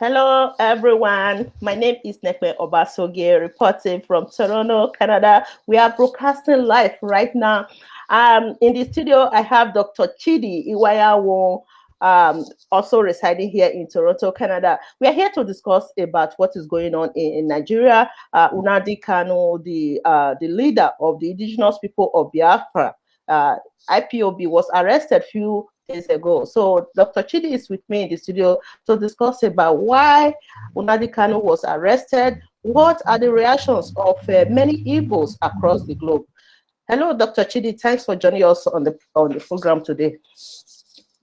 Hello, everyone. My name is Nekwe Obasoge, reporting from Toronto, Canada. We are broadcasting live right now. In the studio, I have Dr. Chidi Iwayawo, also residing here in Toronto, Canada. We are here to discuss about what is going on in Nigeria. Unadi Kanu, the leader of the Indigenous people of Biafra, IPOB, was arrested a few days ago. So Dr. Chidi is with me in the studio to discuss about why Unadi Kanu was arrested. What are the reactions of many Igbos across the globe? Hello, Dr. Chidi. Thanks for joining us on the program today.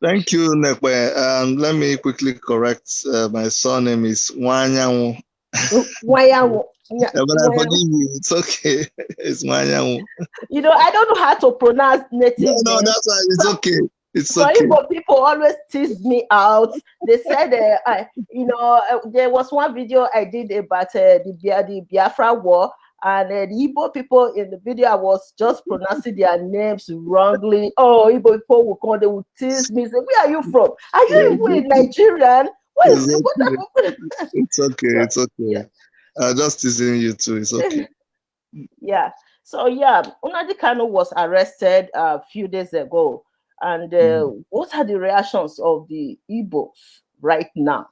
Thank you, Nekwe. Let me quickly correct. My surname is Wanyanwu. Wanyanwu. But I forgive you. It's okay. It's Wanyanwu. You know, I don't know how to pronounce native names. No, that's why it's okay. It's so okay. Igbo people always tease me out. They said, there was one video I did about the Biafra war, and the Igbo people in the video, I was just pronouncing their names wrongly. Oh, Igbo people will come, they will tease me, say, where are you from? Are you even Nigerian? What is it? It's okay. It's okay. Yeah. Just teasing you too. It's okay. Yeah. So Unadi Kanu was arrested a few days ago. And what are the reactions of the Igbos right now?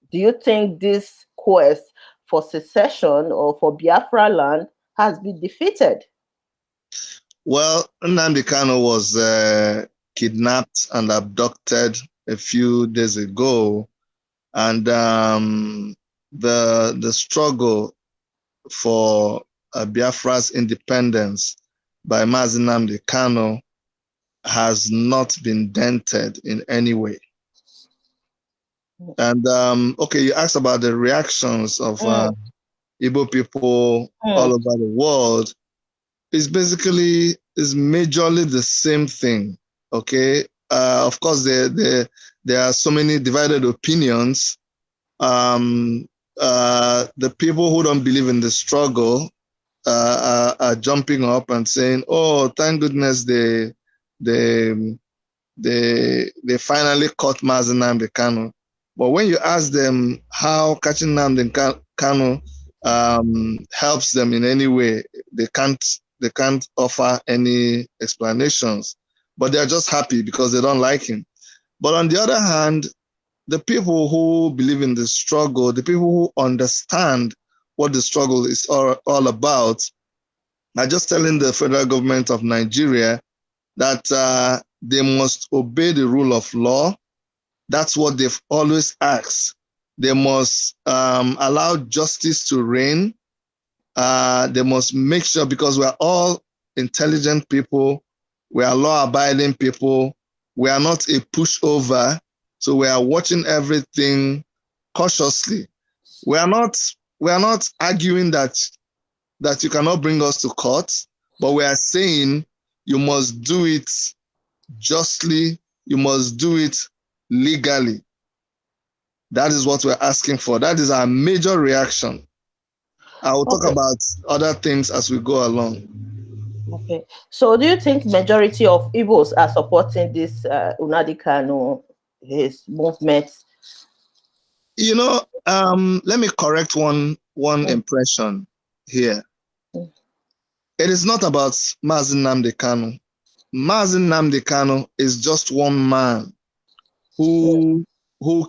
Do you think this quest for secession or for Biafra land has been defeated? Well, Nnamdi Kanu was kidnapped and abducted a few days ago, and the struggle for Biafra's independence by Mazi Nnamdi Kanu has not been dented in any way. And okay, you asked about the reactions of Igbo people all over the world. It's majorly the same thing. Okay, of course there are so many divided opinions. The people who don't believe in the struggle are jumping up and saying, "Oh, thank goodness they finally caught Mazi Nnamdi Kanu." But when you ask them how catching Nnamdi Kanu helps them in any way, they can't offer any explanations. But they're just happy because they don't like him. But on the other hand, the people who believe in the struggle, the people who understand what the struggle is all about, are just telling the federal government of Nigeria that they must obey the rule of law. That's what they've always asked. They must allow justice to reign. They must make sure, because we're all intelligent people, we are law-abiding people, we are not a pushover, so we are watching everything cautiously. We are not arguing that you cannot bring us to court, but we are saying you must do it justly, you must do it legally. That is what we're asking for. That is our major reaction. I will talk about other things as we go along. Okay. So do you think majority of Igbos are supporting this Unadi Kanu, his movement? You know, let me correct one impression here. It is not about Mazi Nnamdi Kanu. Mazi Nnamdi Kanu is just one man who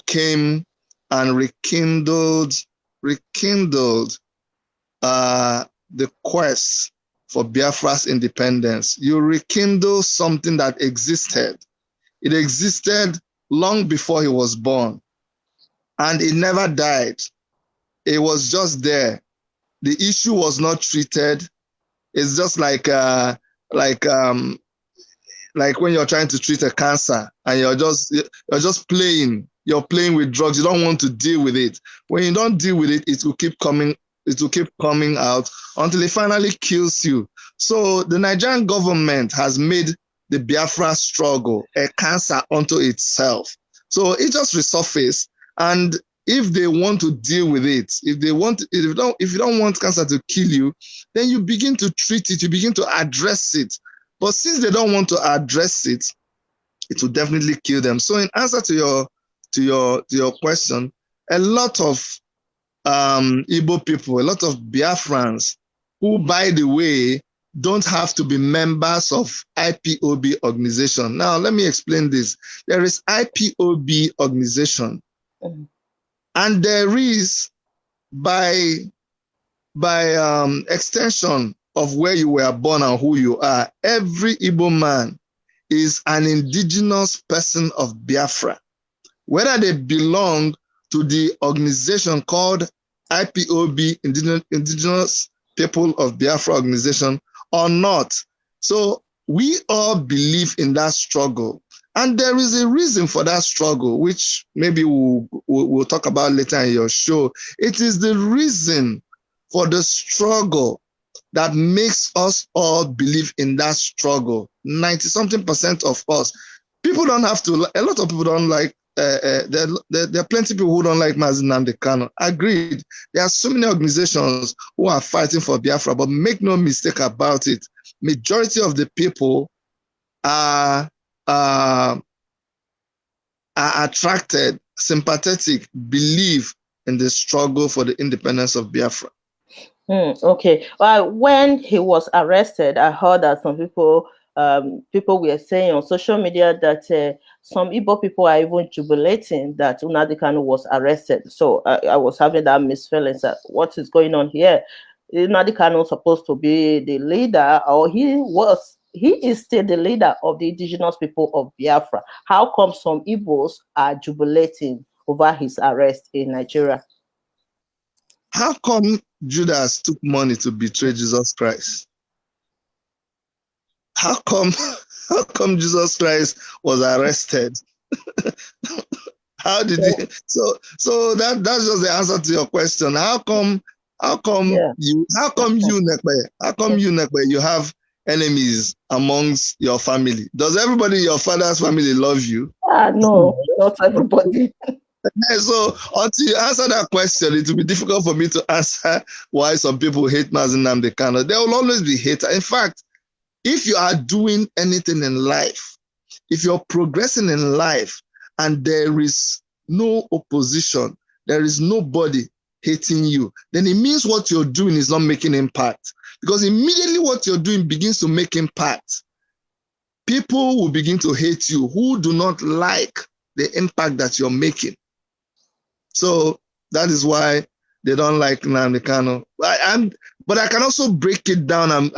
came and rekindled the quest for Biafra's independence. You rekindle something that existed. It existed long before he was born, and it never died. It was just there. The issue was not treated. It's just like when you're trying to treat a cancer and you're just playing. You're playing with drugs. You don't want to deal with it. When you don't deal with it, it will keep coming. It will keep coming out until it finally kills you. So the Nigerian government has made the Biafra struggle a cancer unto itself. So it just resurfaced. And if they want to deal with it, if you don't want cancer to kill you, then you begin to treat it. You begin to address it. But since they don't want to address it, it will definitely kill them. So in answer to your question, a lot of Igbo people, a lot of Biafrans, who, by the way, don't have to be members of IPOB organization. Now, let me explain this. There is IPOB organization, and there is, by extension of where you were born and who you are, every Igbo man is an indigenous person of Biafra, whether they belong to the organization called IPOB, Indigenous People of Biafra Organization, or not. So we all believe in that struggle. And there is a reason for that struggle, which maybe we'll talk about later in your show. It is the reason for the struggle that makes us all believe in that struggle. 90-something% of us. People don't have to, a lot of people don't like, there are plenty of people who don't like Mazi Nnamdi Kanu. Agreed. There are so many organizations who are fighting for Biafra, but make no mistake about it. Majority of the people are attracted, sympathetic, believe in the struggle for the independence of Biafra. Okay. When he was arrested, I heard that some people were saying on social media that some Igbo people are even jubilating that Nnamdi Kanu was arrested. So I was having that misfeeling that what is going on here? Nnamdi Kanu supposed to be the leader, or he is still the leader of the indigenous people of Biafra. How come some Igbos are jubilating over his arrest in Nigeria? How come Judas took money to betray Jesus Christ? How come Jesus Christ was arrested? How did he? So that's just the answer to your question. How come you Nekpe, you have enemies amongst your family? Does everybody in your father's family love you? No, not everybody. So until you answer that question, it will be difficult for me to answer why some people hate Mazi Nnamdi Kanu. There will always be haters. In fact, if you are doing anything in life, if you're progressing in life and there is no opposition, there is nobody hating you, then it means what you're doing is not making impact. Because immediately what you're doing begins to make impact, people will begin to hate you who do not like the impact that you're making. So that is why they don't like Nnamdi Kanu. But I can also break it down and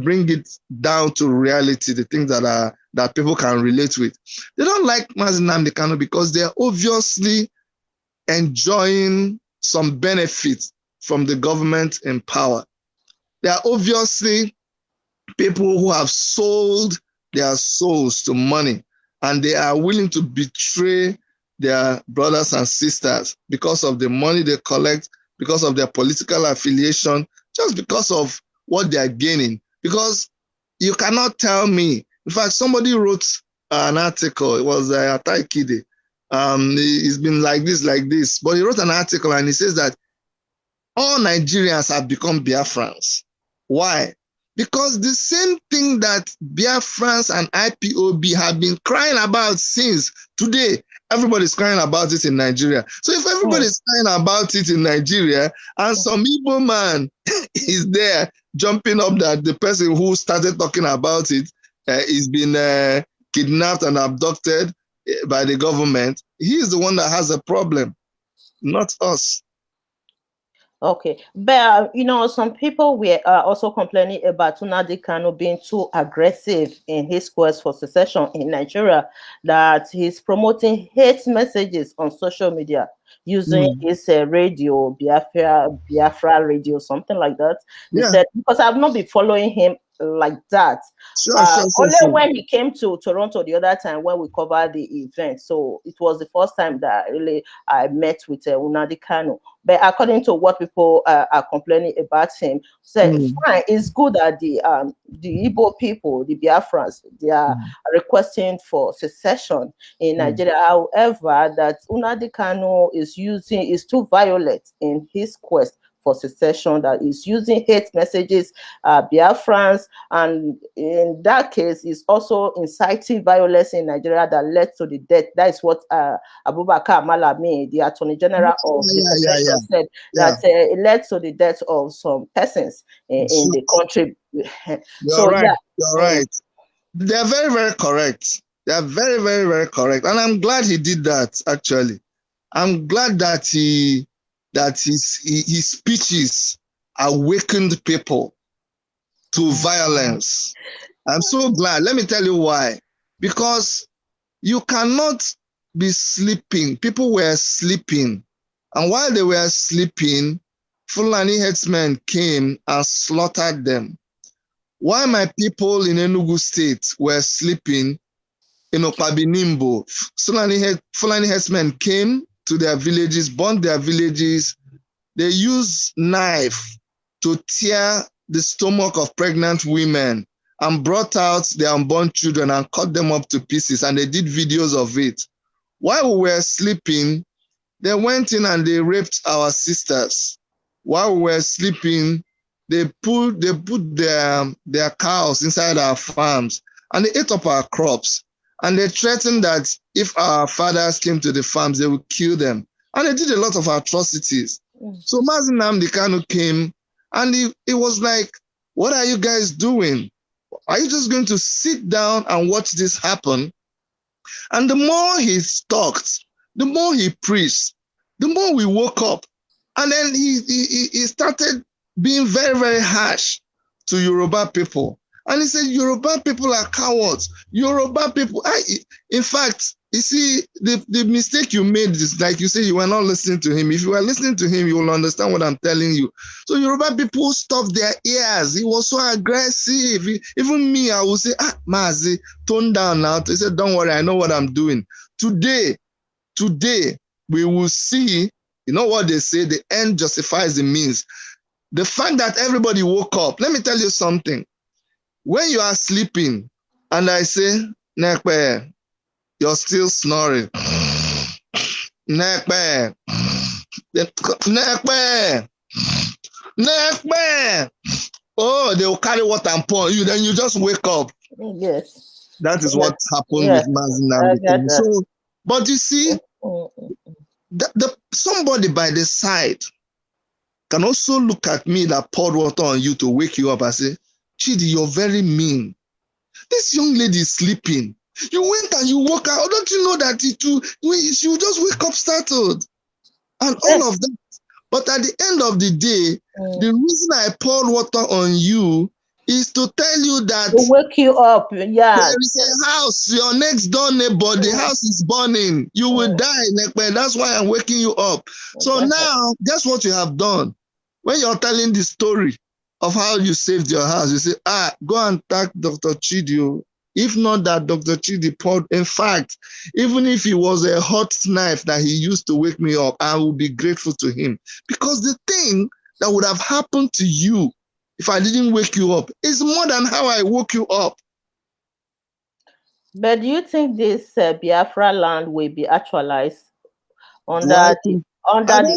bring it down to reality, the things that people can relate with. They don't like Mazi Nnamdi Kanu because they're obviously enjoying some benefits from the government in power. They are obviously people who have sold their souls to money, and they are willing to betray their brothers and sisters because of the money they collect, because of their political affiliation, just because of what they are gaining. Because you cannot tell me, in fact, somebody wrote an article, it was Atai Kide. It's been like this, but he wrote an article and he says that all Nigerians have become Biafrans. Why? Because the same thing that Biafrans and IPOB have been crying about since today, everybody's crying about it in Nigeria. So if everybody's crying about it in Nigeria and some Igbo man is there jumping up that the person who started talking about it is being kidnapped and abducted by the government, he's the one that has a problem, not us. Okay, but some people were also complaining about Nnamdi Kanu being too aggressive in his quest for secession in Nigeria, that he's promoting hate messages on social media using his radio, Biafra radio, something like that. They said, because I've not been following him like that. Only when he came to Toronto the other time when we covered the event. So it was the first time that I met with Nnamdi Kanu. But according to what people are complaining about him, said fine, it's good that the Igbo people, the Biafrans, they are requesting for secession in Nigeria. However, that Nnamdi Kanu is too violent in his quest for secession, that is using hate messages, Biafrans, and in that case, is also inciting violence in Nigeria that led to the death. That is what Abubakar Malami, the Attorney General of the Federation, said, that it led to the death of some persons in the country. You're right. You're right. They are very, very correct. They are very, very, very correct. And I'm glad he did that, actually. I'm glad that his speeches awakened people to violence. I'm so glad. Let me tell you why. Because you cannot be sleeping. People were sleeping. And while they were sleeping, Fulani headsmen came and slaughtered them. While my people in Enugu State were sleeping in Okpabinimbo, Fulani headsmen came to their villages, burned their villages. They used knife to tear the stomach of pregnant women and brought out their unborn children and cut them up to pieces, and they did videos of it. While we were sleeping, they went in and they raped our sisters. While we were sleeping, they put their cows inside our farms and they ate up our crops. And they threatened that if our fathers came to the farms, they would kill them. And they did a lot of atrocities. So Mazi Nnamdi Kanu came and he was like, what are you guys doing? Are you just going to sit down and watch this happen? And the more he talked, the more he preached, the more we woke up. And then he started being very, very harsh to Yoruba people. And he said, Yoruba people are cowards. Yoruba people, in fact, you see, the mistake you made is, like you say, you were not listening to him. If you were listening to him, you will understand what I'm telling you. So Yoruba people stopped their ears. He was so aggressive. Even me, I would say, Mazi, tone down now. He said, don't worry, I know what I'm doing. Today, we will see, you know what they say, the end justifies the means. The fact that everybody woke up, let me tell you something. When you are sleeping and I say, Nekpe, you're still snoring. Nekpe, Nekpe, Nekpe. Oh, they will carry water and pour you, then you just wake up. Yes. That is what happened with Mazi Nnamdi. So, but you see, somebody by the side can also look at me that poured water on you to wake you up and say, Chidi, you're very mean. This young lady is sleeping. You went and you woke her. Don't you know that she will just wake up startled? And all of that. But at the end of the day, the reason I poured water on you is to tell you that to wake you up. Yeah. There is a house, your next door neighbor, the house is burning. You will die, Nekpe. That's why I'm waking you up. So now, guess what you have done? When you're telling the story of how you saved your house, you say, go and thank Dr. Chidi. If not that Dr. Chidi poured, in fact, even if it was a hot knife that he used to wake me up, I would be grateful to him. Because the thing that would have happened to you if I didn't wake you up is more than how I woke you up. But do you think this Biafra land will be actualized under the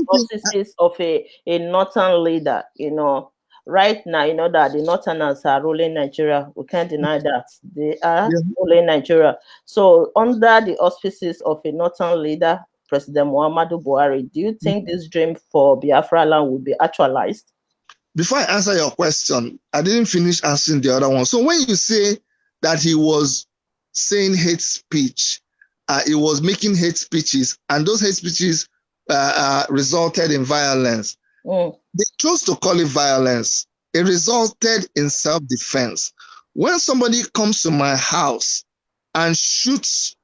auspices of a northern leader? You know, right now, you know that the northerners are ruling Nigeria. We can't deny that. They are ruling Nigeria. So under the auspices of a northern leader, President Muhammadu Buhari, do you think this dream for Biafra land will be actualized? Before I answer your question, I didn't finish answering the other one. So when you say that he was saying hate speech, he was making hate speeches, and those hate speeches resulted in violence. They chose to call it violence. It resulted in self-defense. When somebody comes to my house and shoots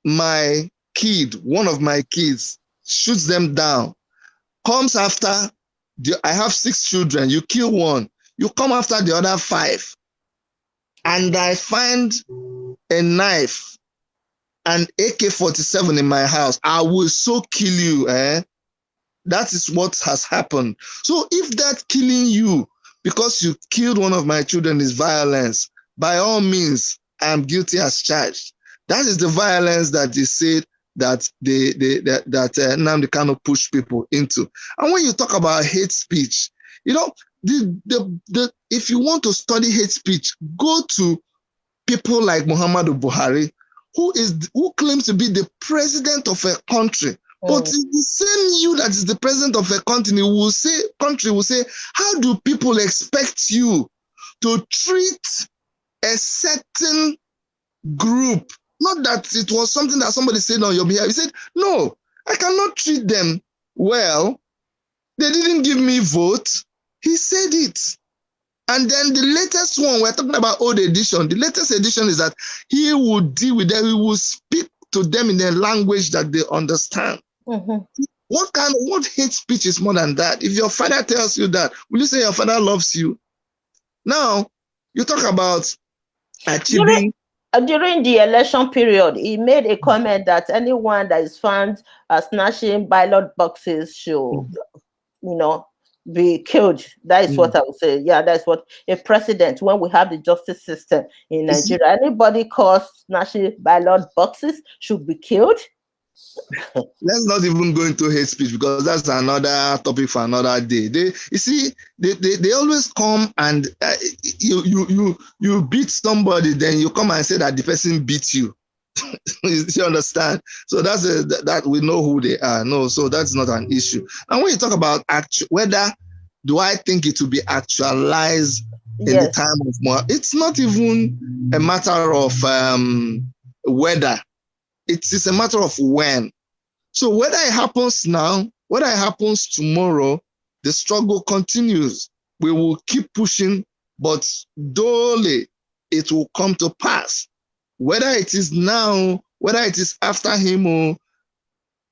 my kid, one of my kids, shoots them down, comes after, I have 6 children, you kill one, you come after the other 5, and I find a knife and AK-47 in my house, I will so kill you. That is what has happened. So if that killing you because you killed one of my children is violence, by all means, I am guilty as charged. That is the violence that they said that Nnamdi Kanu push people into. And when you talk about hate speech, you know, if you want to study hate speech, go to people like Muhammadu Buhari, who claims to be the president of a country. But it's the same you that is the president of a country will say, how do people expect you to treat a certain group? Not that it was something that somebody said on your behalf. He said, no, I cannot treat them well. They didn't give me vote. He said it. And then the latest one, we're talking about old edition. The latest edition is that he will deal with them. He will speak to them in a language that they understand. What hate speech is more than that? If your father tells you that, will you say your father loves you? Now, you talk about achieving. During the election period, he made a comment that anyone that is found snatching ballot boxes should, be killed. That is what I would say. Yeah, that's what a president, when we have the justice system in Nigeria, anybody caught snatching ballot boxes should be killed. Let's not even go into hate speech because that's another topic for another day. They always come and you beat somebody, then you come and say that the person beat you. You understand? So that we know who they are. No, so that's not an issue. And when you talk about whether do I think it will be actualized in the time of more, it's not even a matter of whether. It is a matter of when. So whether it happens now, whether it happens tomorrow, the struggle continues. We will keep pushing, but dole it will come to pass. Whether it is now, whether it is after him, or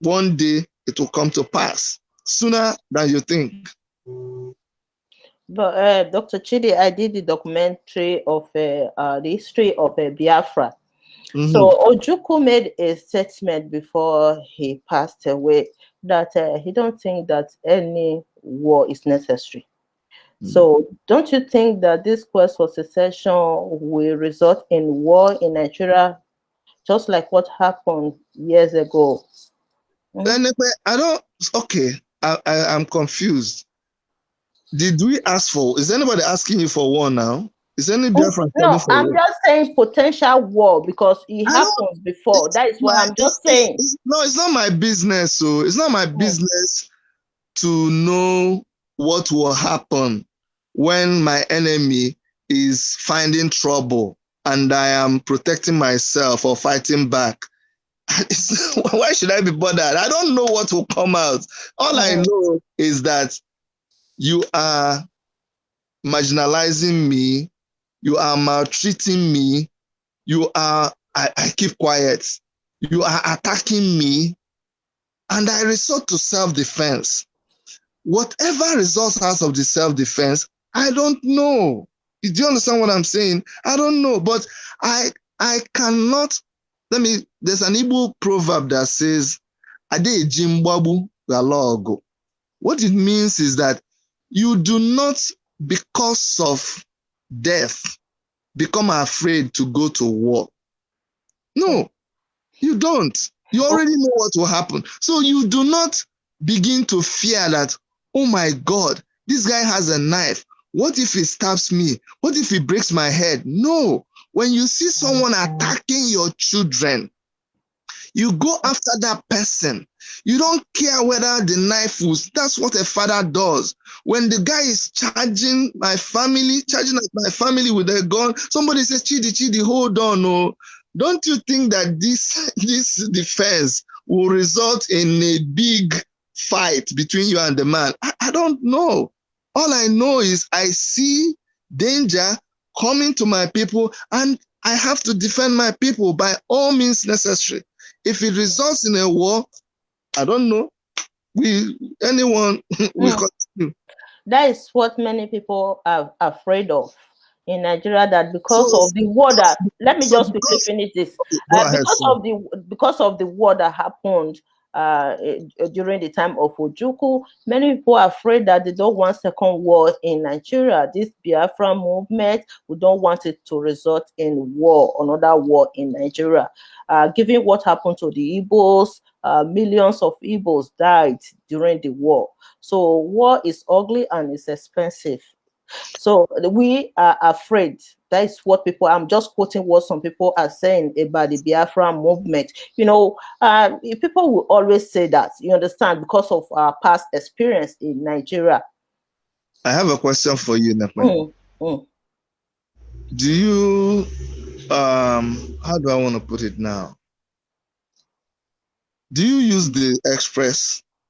one day it will come to pass sooner than you think. But Dr. Chidi, I did the documentary of the history of Biafra. So Ojukwu made a statement before he passed away that he don't think that any war is necessary. So don't you think that this quest for secession will result in war in Nigeria, just like what happened years ago? I'm confused. Did we ask for, is anybody asking you for war now? Is any different? No, I'm just saying potential war because it happened before. That is what I'm just saying. No, it's not my business. So it's not my business to know what will happen when my enemy is finding trouble and I am protecting myself or fighting back. Why should I be bothered? I don't know what will come out. All I know is that you are marginalizing me. You are maltreating me. I keep quiet. You are attacking me. And I resort to self-defense. Whatever results out of the self-defense, I don't know. Do you understand what I'm saying? I don't know. But I cannot, there's an Igbo proverb that says, Ade Jimbabu Galogo. What it means is that you do not, because of death, become afraid to go to war. No, you don't. You already know what will happen. So you do not begin to fear that, oh my God, this guy has a knife. What if he stabs me? What if he breaks my head? No. When you see someone attacking your children, you go after that person. You don't care whether the knife was, that's what a father does. When the guy is charging at my family with a gun, somebody says, Chidi, hold on. No. Don't you think that this defense will result in a big fight between you and the man? I don't know. All I know is I see danger coming to my people and I have to defend my people by all means necessary. If it results in a war, I don't know. We continue. That is what many people are afraid of in Nigeria, that because of the war that, let me just quickly finish this. Because of the war that happened during the time of Ojukwu. Many people are afraid that they don't want second war in Nigeria. This Biafra movement, we don't want it to result in war, another war in Nigeria. Given what happened to the Igbos, millions of Igbos died during the war. So war is ugly and it's expensive. So we are afraid. That is what people, I'm just quoting what some people are saying about the Biafra movement. People will always say that, you understand, because of our past experience in Nigeria. I have a question for you, Nekwe. Do you, how do I want to put it now? Do you use the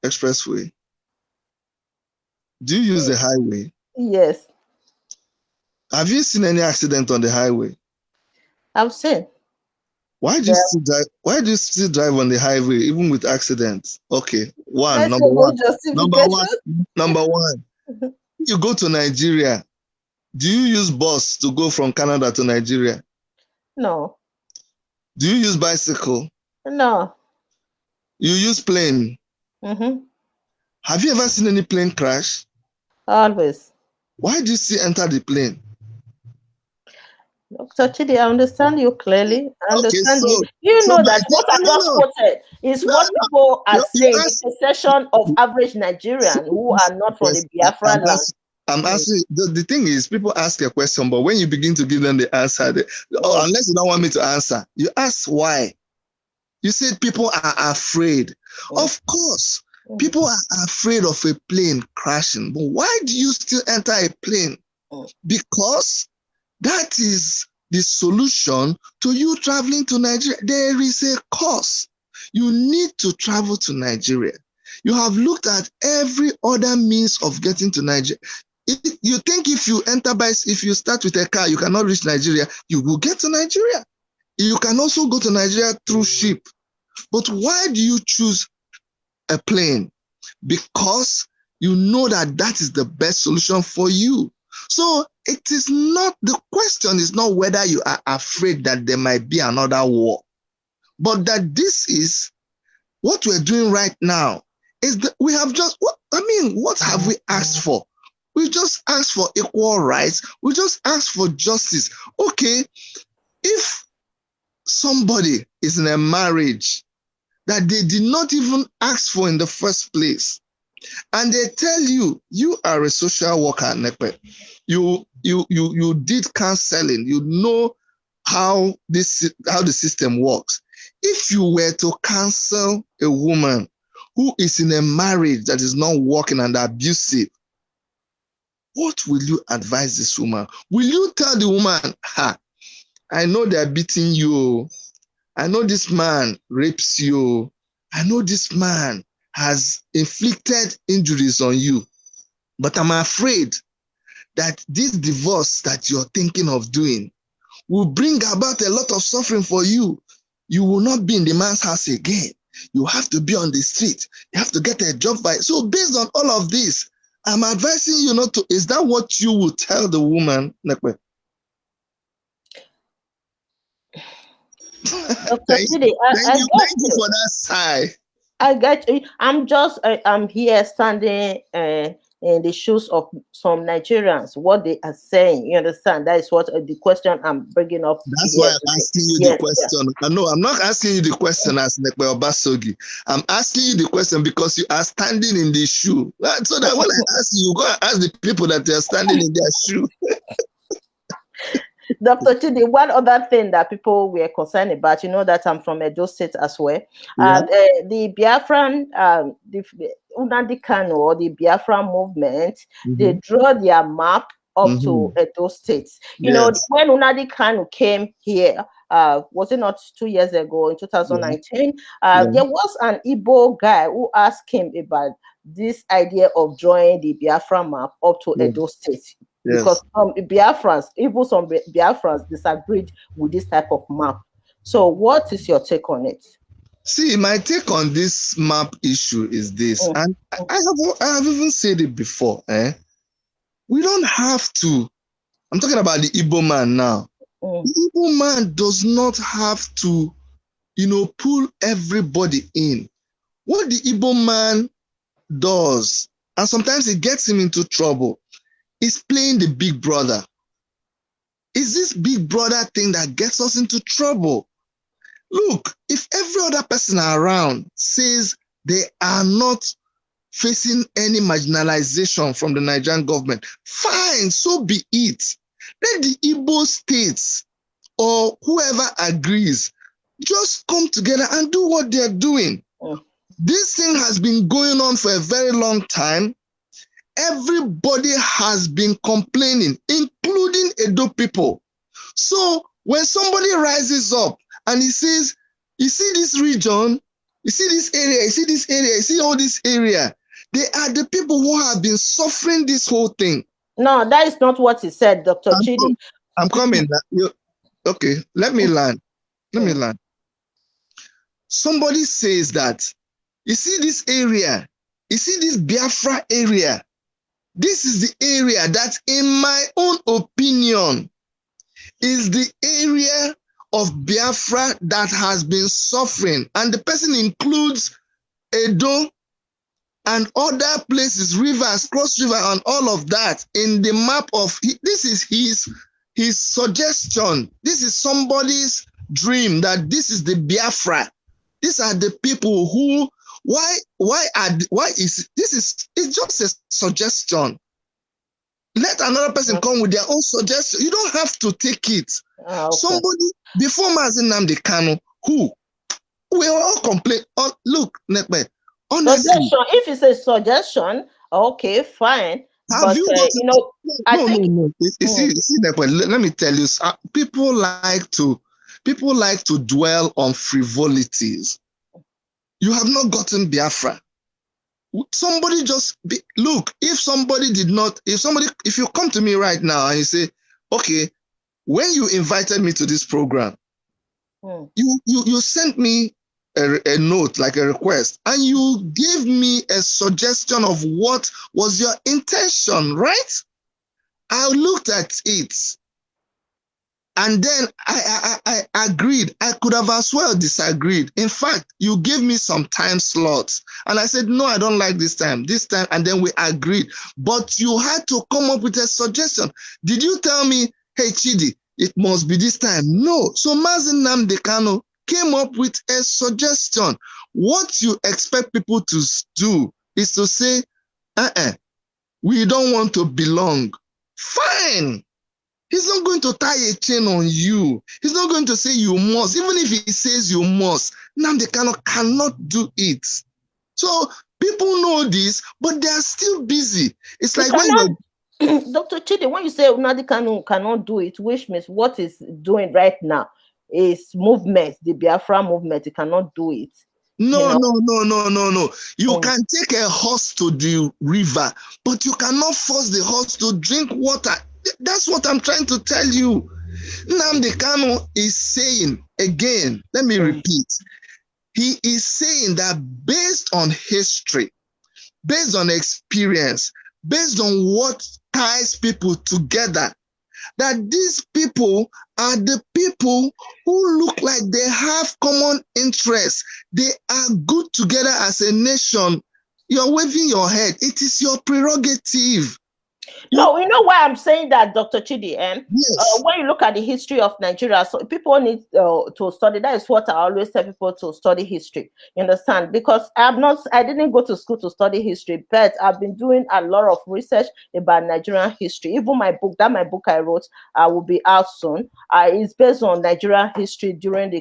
expressway? Do you use the highway? Yes. Have you seen any accident on the highway? I've seen. Why do you still drive? Why do you still drive on the highway even with accidents? Okay, number one. You go to Nigeria. Do you use bus to go from Canada to Nigeria? No. Do you use bicycle? No. You use plane? Mm-hmm. Have you ever seen any plane crash? Always. Why do you still enter the plane? Dr. Chidi, I understand you clearly. I understand you. You so know that what I just quoted is what people are saying, the perception of average Nigerian who are not from the Biafra land. I'm asking, the thing is, people ask a question, but when you begin to give them the answer, unless you don't want me to answer, you ask why. You said people are afraid. Of course, people are afraid of a plane crashing, but why do you still enter a plane? Because that is the solution to you traveling to Nigeria. There is a cost. You need to travel to Nigeria. You have looked at every other means of getting to Nigeria. You think if you if you start with a car, you cannot reach Nigeria, you will get to Nigeria. You can also go to Nigeria through ship. But why do you choose a plane? Because you know that is the best solution for you. So it is not, the question is not whether you are afraid that there might be another war, but that this is what we're doing right now. Is that we have just, what have we asked for? We just asked for equal rights. We just asked for justice. Okay, if somebody is in a marriage that they did not even ask for in the first place, and they tell you, you are a social worker, Nekwe. You did counseling. You know how the system works. If you were to counsel a woman who is in a marriage that is not working and abusive, what will you advise this woman? Will you tell the woman, I know they're beating you. I know this man rapes you. I know this man has inflicted injuries on you, but I'm afraid that this divorce that you're thinking of doing will bring about a lot of suffering for you. You will not be in the man's house again. You have to be on the street. You have to get a job. So based on all of this, I'm advising you not to. Is that what you will tell the woman, Nekwe? Thank you for that sigh. I get you. I'm here standing in the shoes of some Nigerians, what they are saying. You understand? That is what the question I'm bringing up. That's why I'm asking you the question. No, I'm not asking you the question as Nekwe Obasogie. I'm asking you the question because you are standing in the shoe. So that when I ask you, go and ask the people that are standing in their shoe. Dr. Chidi, one other thing that people were concerned about, you know that I'm from Edo State as well. Yeah. The Biafran, the Unadi Kanu or the Biafran movement, they draw their map up to Edo State. You know, when Unadi Kanu came here, was it not 2 years ago in 2019? There was an Igbo guy who asked him about this idea of drawing the Biafra map up to Edo State. Because some Biafrans, even some Biafrans disagreed with this type of map. So what is your take on it? See, my take on this map issue is this, and I have even said it before. We don't have to, I'm talking about the Igbo man now. The Igbo man does not have to, pull everybody in. What the Igbo man does, and sometimes it gets him into trouble, is playing the big brother. It's this big brother thing that gets us into trouble. Look, if every other person around says they are not facing any marginalization from the Nigerian government, fine, so be it. Let the Igbo states or whoever agrees just come together and do what they're doing. This thing has been going on for a very long time. Everybody has been complaining, including Edo people. So when somebody rises up and he says, you see this region, you see this area, you see this area, you see all this area, they are the people who have been suffering this whole thing. No, that is not what he said, Dr. Chidi. I'm coming. Okay, let me learn. Let me learn. Somebody says that, you see this area, you see this Biafra area, this is the area that, in my own opinion, is the area of Biafra that has been suffering. And the person includes Edo and other places, rivers, cross river, and all of that in the map of, this is his suggestion. This is somebody's dream that this is the Biafra. These are the people who, it's just a suggestion. Let another person come with their own suggestion. You don't have to take it. Okay. Somebody, before Mazi Nnamdi Kanu, who we all complain. Look, Nekpe, honestly. Suggestion. If it's a suggestion, okay, fine. But you know, no. You see, Nekpe, let me tell you, people like to dwell on frivolities. You have not gotten Biafra. Somebody look, if you come to me right now and you say, okay, when you invited me to this program, you sent me a note, like a request, and you gave me a suggestion of what was your intention, right? I looked at it. And then I agreed. I could have as well disagreed. In fact, you gave me some time slots. And I said, no, I don't like this time. And then we agreed. But you had to come up with a suggestion. Did you tell me, hey, Chidi, it must be this time? No. So Mazi Nnamdi Kanu came up with a suggestion. What you expect people to do is to say, we don't want to belong. Fine. He's not going to tie a chain on you. He's not going to say you must. Even if he says you must, Nnamdi Kanu cannot do it. So people know this, but they are still busy. It's like when Dr. Chidi, when you say Nnamdi Kanu cannot do it, which means what he's doing right now is movement, the Biafra movement. He cannot do it. No. You can take a horse to the river, but you cannot force the horse to drink water. That's what I'm trying to tell you. Nnamdi Kanu is saying, again, let me repeat. He is saying that based on history, based on experience, based on what ties people together, that these people are the people who look like they have common interests. They are good together as a nation. You're waving your head. It is your prerogative. No, you know why I'm saying that, Dr. Chidi? Yes. When you look at the history of Nigeria, so people need to study. That is what I always tell people, to study history. You understand? Because I didn't go to school to study history, but I've been doing a lot of research about Nigerian history. Even my book I wrote will be out soon. It's based on Nigerian history during the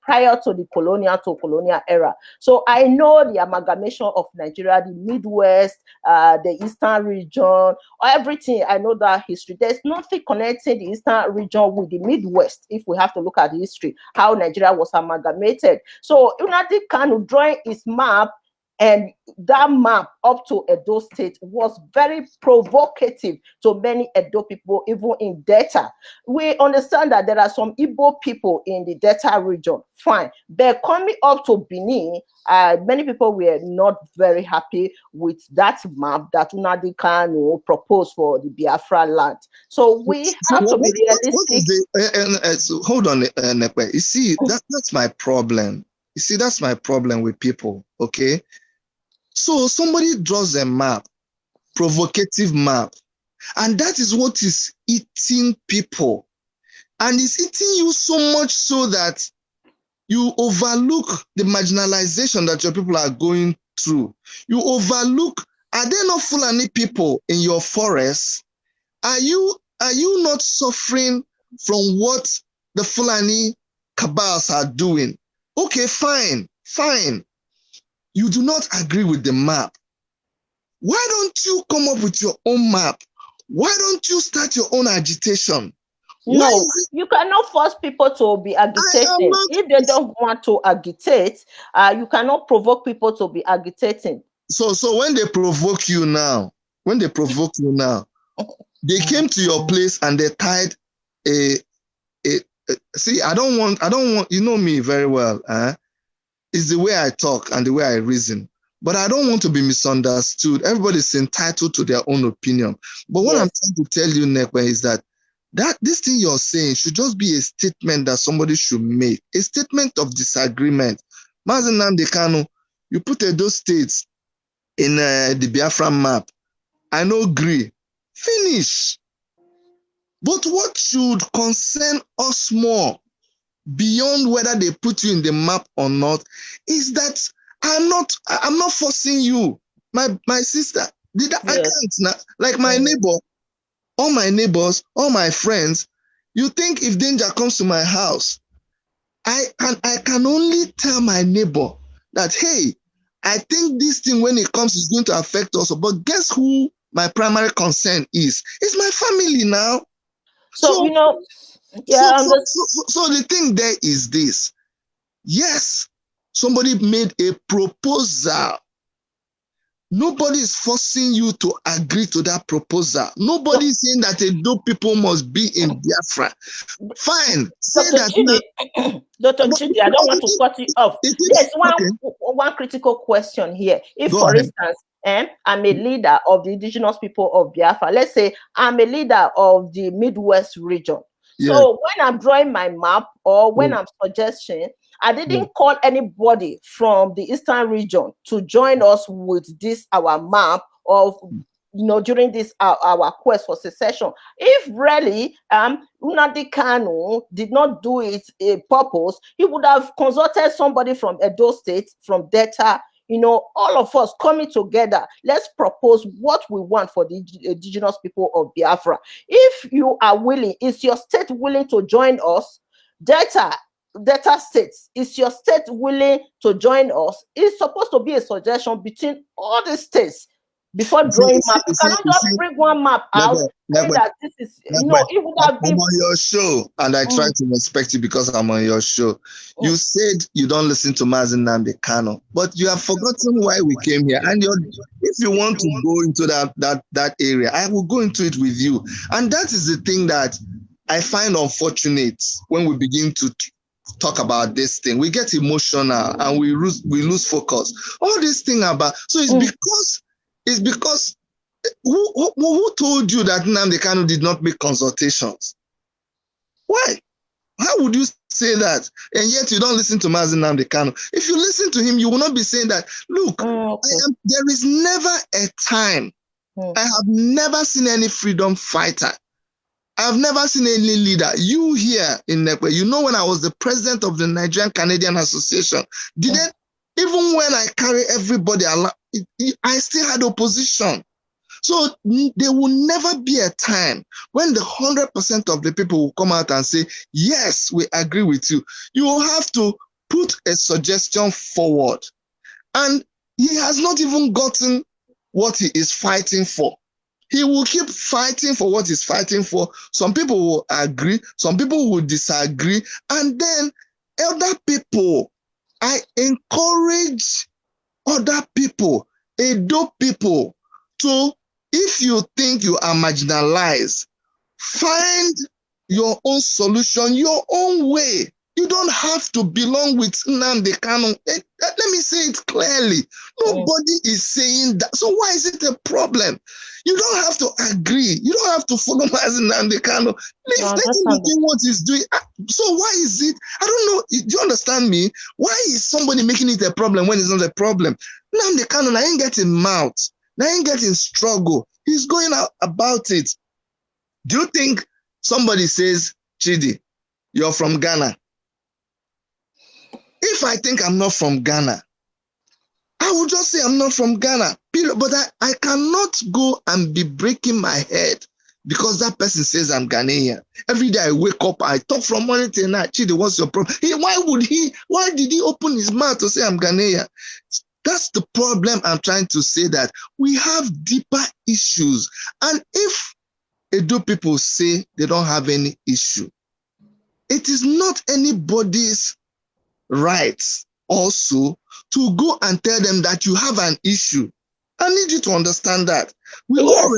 prior to the colonial era. So I know the amalgamation of Nigeria, the Midwest, the Eastern region, everything. I know that history. There's nothing connecting the Eastern region with the Midwest. If we have to look at the history, how Nigeria was amalgamated. So Nnamdi Kanu drawing his map, and that map up to Edo State was very provocative to many Edo people, even in Delta. We understand that there are some Igbo people in the Delta region, fine. But coming up to Benin, many people were not very happy with that map that Nnamdi Kanu proposed for the Biafra land. So we have to be realistic. Hold on, Nekpe. You see, that's my problem. You see, that's my problem with people, okay? So somebody draws a map, provocative map, and that is what is eating people. And it's eating you so much so that you overlook the marginalization that your people are going through. You overlook, are there not Fulani people in your forest? Are you not suffering from what the Fulani cabals are doing? Okay, fine. You do not agree with the map. Why don't you come up with your own map? Why don't you start your own agitation? No, you cannot force people to be agitating. If they don't want to agitate, you cannot provoke people to be agitating. So when they provoke you now, they came to your place and they tied a see, I don't want, you know me very well, it's the way I talk and the way I reason. But I don't want to be misunderstood. Everybody's entitled to their own opinion. But what I'm trying to tell you, Nekwe, is that this thing you're saying should just be a statement that somebody should make, a statement of disagreement. Mazi Nnamdi Kanu, you put those states in the Biafra map. I no agree. Finish. But what should concern us more, beyond whether they put you in the map or not, is that I'm not forcing you, my sister. I can't now. Like my neighbor, all my neighbors, all my friends. You think if danger comes to my house, I can only tell my neighbor that, hey, I think this thing when it comes is going to affect us. But guess who my primary concern is? It's my family now. So you know, so the thing there is this. Yes, somebody made a proposal. Nobody is forcing you to agree to that proposal. Nobody is saying that Edo people must be in Biafra. Fine. Say Dr. Chidi, Dr. Chidi, I don't want to cut you off. There's one critical question here. If, for instance, I'm a leader of the indigenous people of Biafra, let's say I'm a leader of the Midwest region. So when I'm drawing my map or when I'm suggesting, I didn't call anybody from the Eastern region to join us with this, our map of, during this, our quest for secession. If really, Nnamdi Kanu did not do it a purpose, he would have consulted somebody from Edo State, from Delta, all of us coming together. Let's propose what we want for the indigenous people of Biafra. If you are willing, is your state willing to join us? Delta states, is your state willing to join us? It's supposed to be a suggestion between all the states before drawing map. You cannot just bring one map out saying that this is, it would have been. I'm on your show and I try to respect you because I'm on your show. You said you don't listen to Mazi Nnamdi Kanu, but you have forgotten why we came here. And if you want to go into that area, I will go into it with you. And that is the thing that I find unfortunate when we begin to talk about this thing. We get emotional and we lose focus. All this thing about, so it's because who told you that Nnamdi Kanu did not make consultations? Why? How would you say that? And yet you don't listen to Mazi Nnamdi Kanu. If you listen to him, you will not be saying that, look, there is never a time. I have never seen any freedom fighter. I've never seen any leader. You here in Nekwe, when I was the president of the Nigerian Canadian Association, even when I carry everybody along, I still had opposition. So there will never be a time when the 100% of the people will come out and say, yes, we agree with you. You will have to put a suggestion forward. And he has not even gotten what he is fighting for. He will keep fighting for what he's fighting for. Some people will agree, some people will disagree. And then other people, I encourage other people, Edo people, to, if you think you are marginalized, find your own solution, your own way. You don't have to belong with Nnamdi Kanu. Let me say it clearly. Nobody is saying that. So why is it a problem? You don't have to agree. You don't have to follow Mazi Nnamdi Kanu. Let him do what he's doing. So why is it? I don't know. Do you understand me? Why is somebody making it a problem when it's not a problem? Nnamdi Kanu, I ain't getting mouth. I ain't getting struggle. He's going out about it. Do you think somebody says, Chidi, you're from Ghana? If I think I'm not from Ghana, I would just say I'm not from Ghana, period. But I cannot go and be breaking my head because that person says I'm Ghanaian. Every day I wake up, I talk from morning till night. Chidi, what's your problem? Why did he open his mouth to say I'm Ghanaian? That's the problem. I'm trying to say that we have deeper issues. And if Edo people say they don't have any issue, it is not anybody's right also to go and tell them that you have an issue. I need you to understand that. We all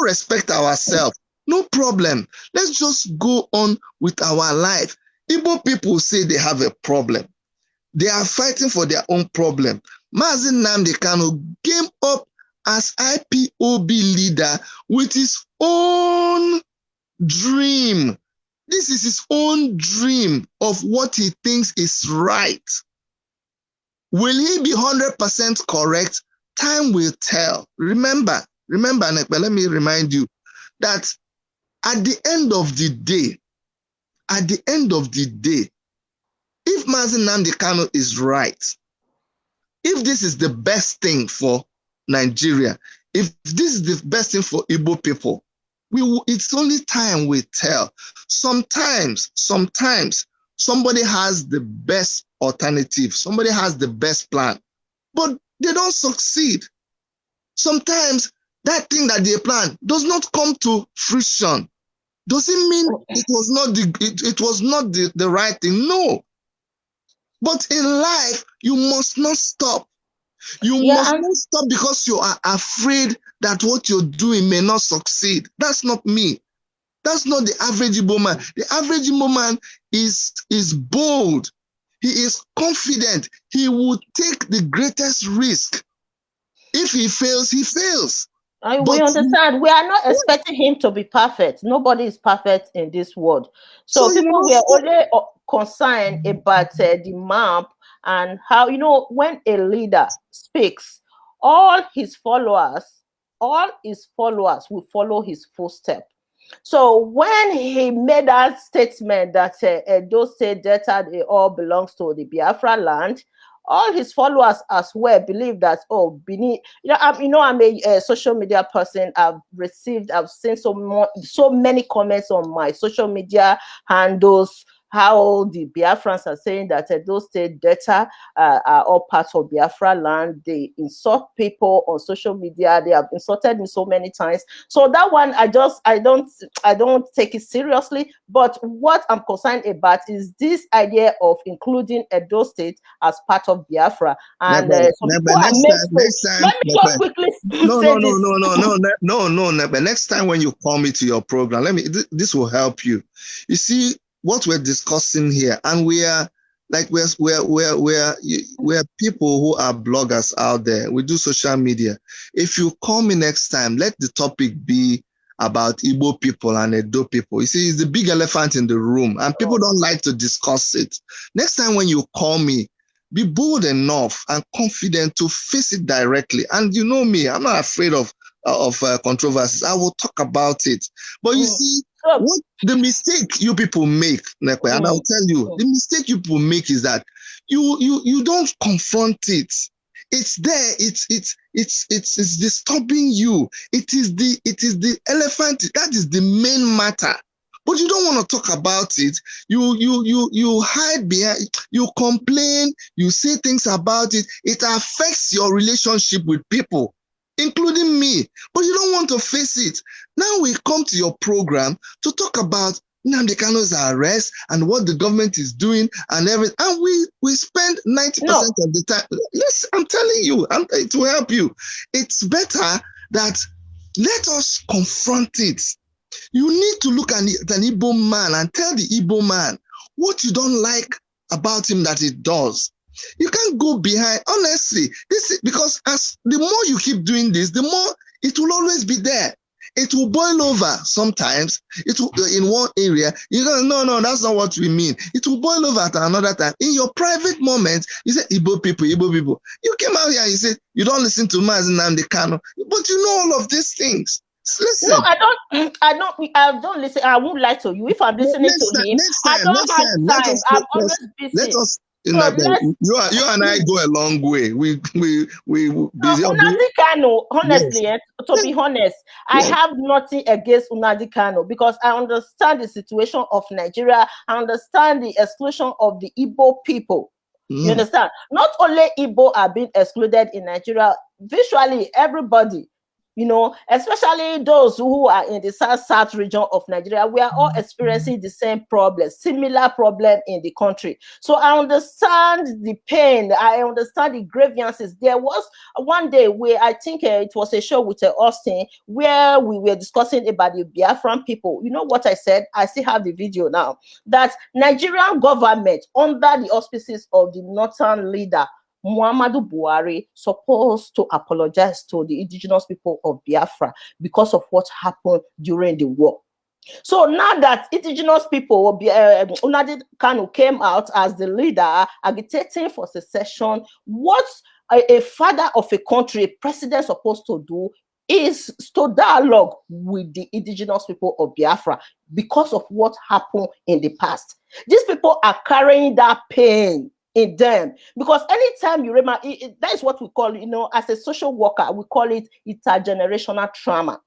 respect ourselves. No problem. Let's just go on with our life. Igbo people say they have a problem. They are fighting for their own problem. Mazi Nnamdi Kanu came up as IPOB leader with his own dream. This is his own dream of what he thinks is right. Will he be 100% correct? Time will tell. Remember, Nekpe, let me remind you that at the end of the day, if Mazi Nnamdi Kanu is right, if this is the best thing for Nigeria, if this is the best thing for Igbo people, it's only time will tell. Sometimes somebody has the best alternative, somebody has the best plan, but they don't succeed. Sometimes that thing that they plan does not come to fruition. Does it mean it was not the right thing? No. But in life, you must not stop. You must not stop because you are afraid that what you're doing may not succeed. That's not me. That's not the average Igbo man. The average Igbo man is bold. He is confident. He will take the greatest risk. If he fails, he fails. We understand. We are not expecting him to be perfect. Nobody is perfect in this world. So people were only concerned about the map and how, when a leader speaks, all his followers will follow his footsteps. So when he made that statement that those state data, they all belongs to the Biafra land, all his followers as well believe that, Benin, I'm a social media person. I've seen so many comments on my social media handles, how the Biafrans are saying that those state data are all parts of Biafra land. They insult people on social media. They have insulted me so many times. So that one, I don't take it seriously. But what I'm concerned about is this idea of including Edo State as part of Biafra. And next time, let me just quickly say this. No. Next time when you call me to your program, this will help you. You see, what we're discussing here, and we're people who are bloggers out there. We do social media. If you call me next time, let the topic be about Igbo people and Edo people. You see, it's the big elephant in the room, and people don't like to discuss it. Next time when you call me, be bold enough and confident to face it directly. And you know me, I'm not afraid of controversies. I will talk about it. But you see, what the mistake you people make, Nekwe, and I'll tell you, the mistake you people make is that you don't confront it. It's there. It's disturbing you. It is the elephant. That is the main matter. But you don't want to talk about it. You hide behind. You complain. You say things about it. It affects your relationship with people, including me. But you don't want to face it. Now we come to your program to talk about Nnamdi Kanu's arrest and what the government is doing and everything. And we spend 90% of the time. Yes, I'm telling you, it will help you. It's better that let us confront it. You need to look at an Igbo man and tell the Igbo man what you don't like about him that he does. You can't go behind. Honestly, this is because as the more you keep doing this, the more it will always be there. It will boil over sometimes. It will in one area. You go, no, that's not what we mean. It will boil over at another time. In your private moments, you say Igbo people, Igbo people. You came out here and you say you don't listen to Mazi Nnamdi Kanu, but you know all of these things. Listen. No, I don't listen. I won't lie to you. If I'm listening to him, I don't have time. I'm always busy. Let us. You and I go a long way. We busy. Nnamdi Kanu, honestly, yes. To be honest, I have nothing against Nnamdi Kanu because I understand the situation of Nigeria. I understand the exclusion of the Igbo people. You understand? Not only Igbo are being excluded in Nigeria, visually everybody. You know, especially those who are in the south region of Nigeria, we are all experiencing the same problem, similar problem in the country. So I understand the pain. I understand the grievances. There was one day where I think it was a show with Austin where we were discussing about the Biafran people. You know what I said? I still have the video now. That Nigerian government, under the auspices of the northern leader, Muhammadu Buhari, supposed to apologize to the indigenous people of Biafra because of what happened during the war. So now that indigenous people, Nnamdi Kanu came out as the leader, agitating for secession, what a father of a country, president supposed to do is to dialogue with the indigenous people of Biafra because of what happened in the past. These people are carrying that pain in them because anytime you remember, that is what we call, you know, as a social worker, we call it intergenerational trauma.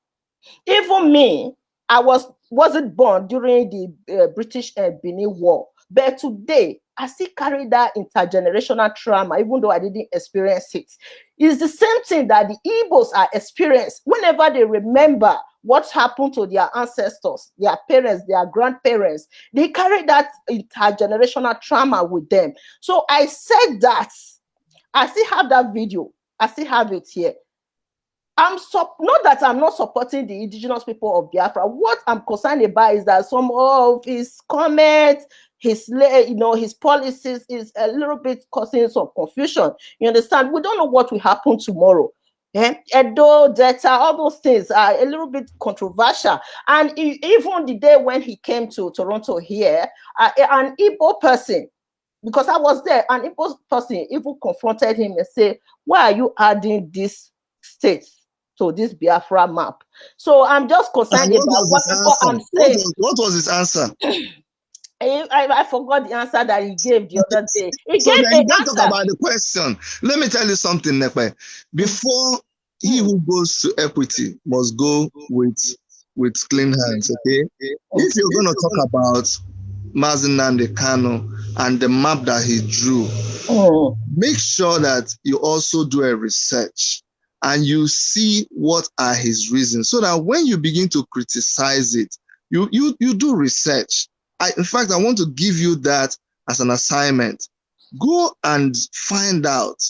Even me, I wasn't born during the British Benin War, but today I still carry that intergenerational trauma, even though I didn't experience it. It's the same thing that the Igbos are experiencing whenever they remember what happened to their ancestors, their parents, their grandparents. They carry that intergenerational trauma with them. So I said that. I still have that video. I still have it here. Not that I'm not supporting the indigenous people of Biafra. What I'm concerned about is that some of his comments, his policies is a little bit causing some confusion. You understand? We don't know what will happen tomorrow. Edo, Delta, all those things are a little bit controversial. And even the day when he came to Toronto here, an Igbo person, because I was there, an Igbo person even confronted him and said, why are you adding this state to this Biafra map? So I'm just concerned about what people I'm saying. What was his answer? I forgot the answer that he gave the other day. He so gave then you talk about the question. Let me tell you something, Nekwe. Before he who goes to equity must go with clean hands, okay? If you're going to talk about Mazi Nnamdi Kanu and the map that he drew, make sure that you also do a research and you see what are his reasons, so that when you begin to criticize it, you do research. In fact, I want to give you that as an assignment. Go and find out,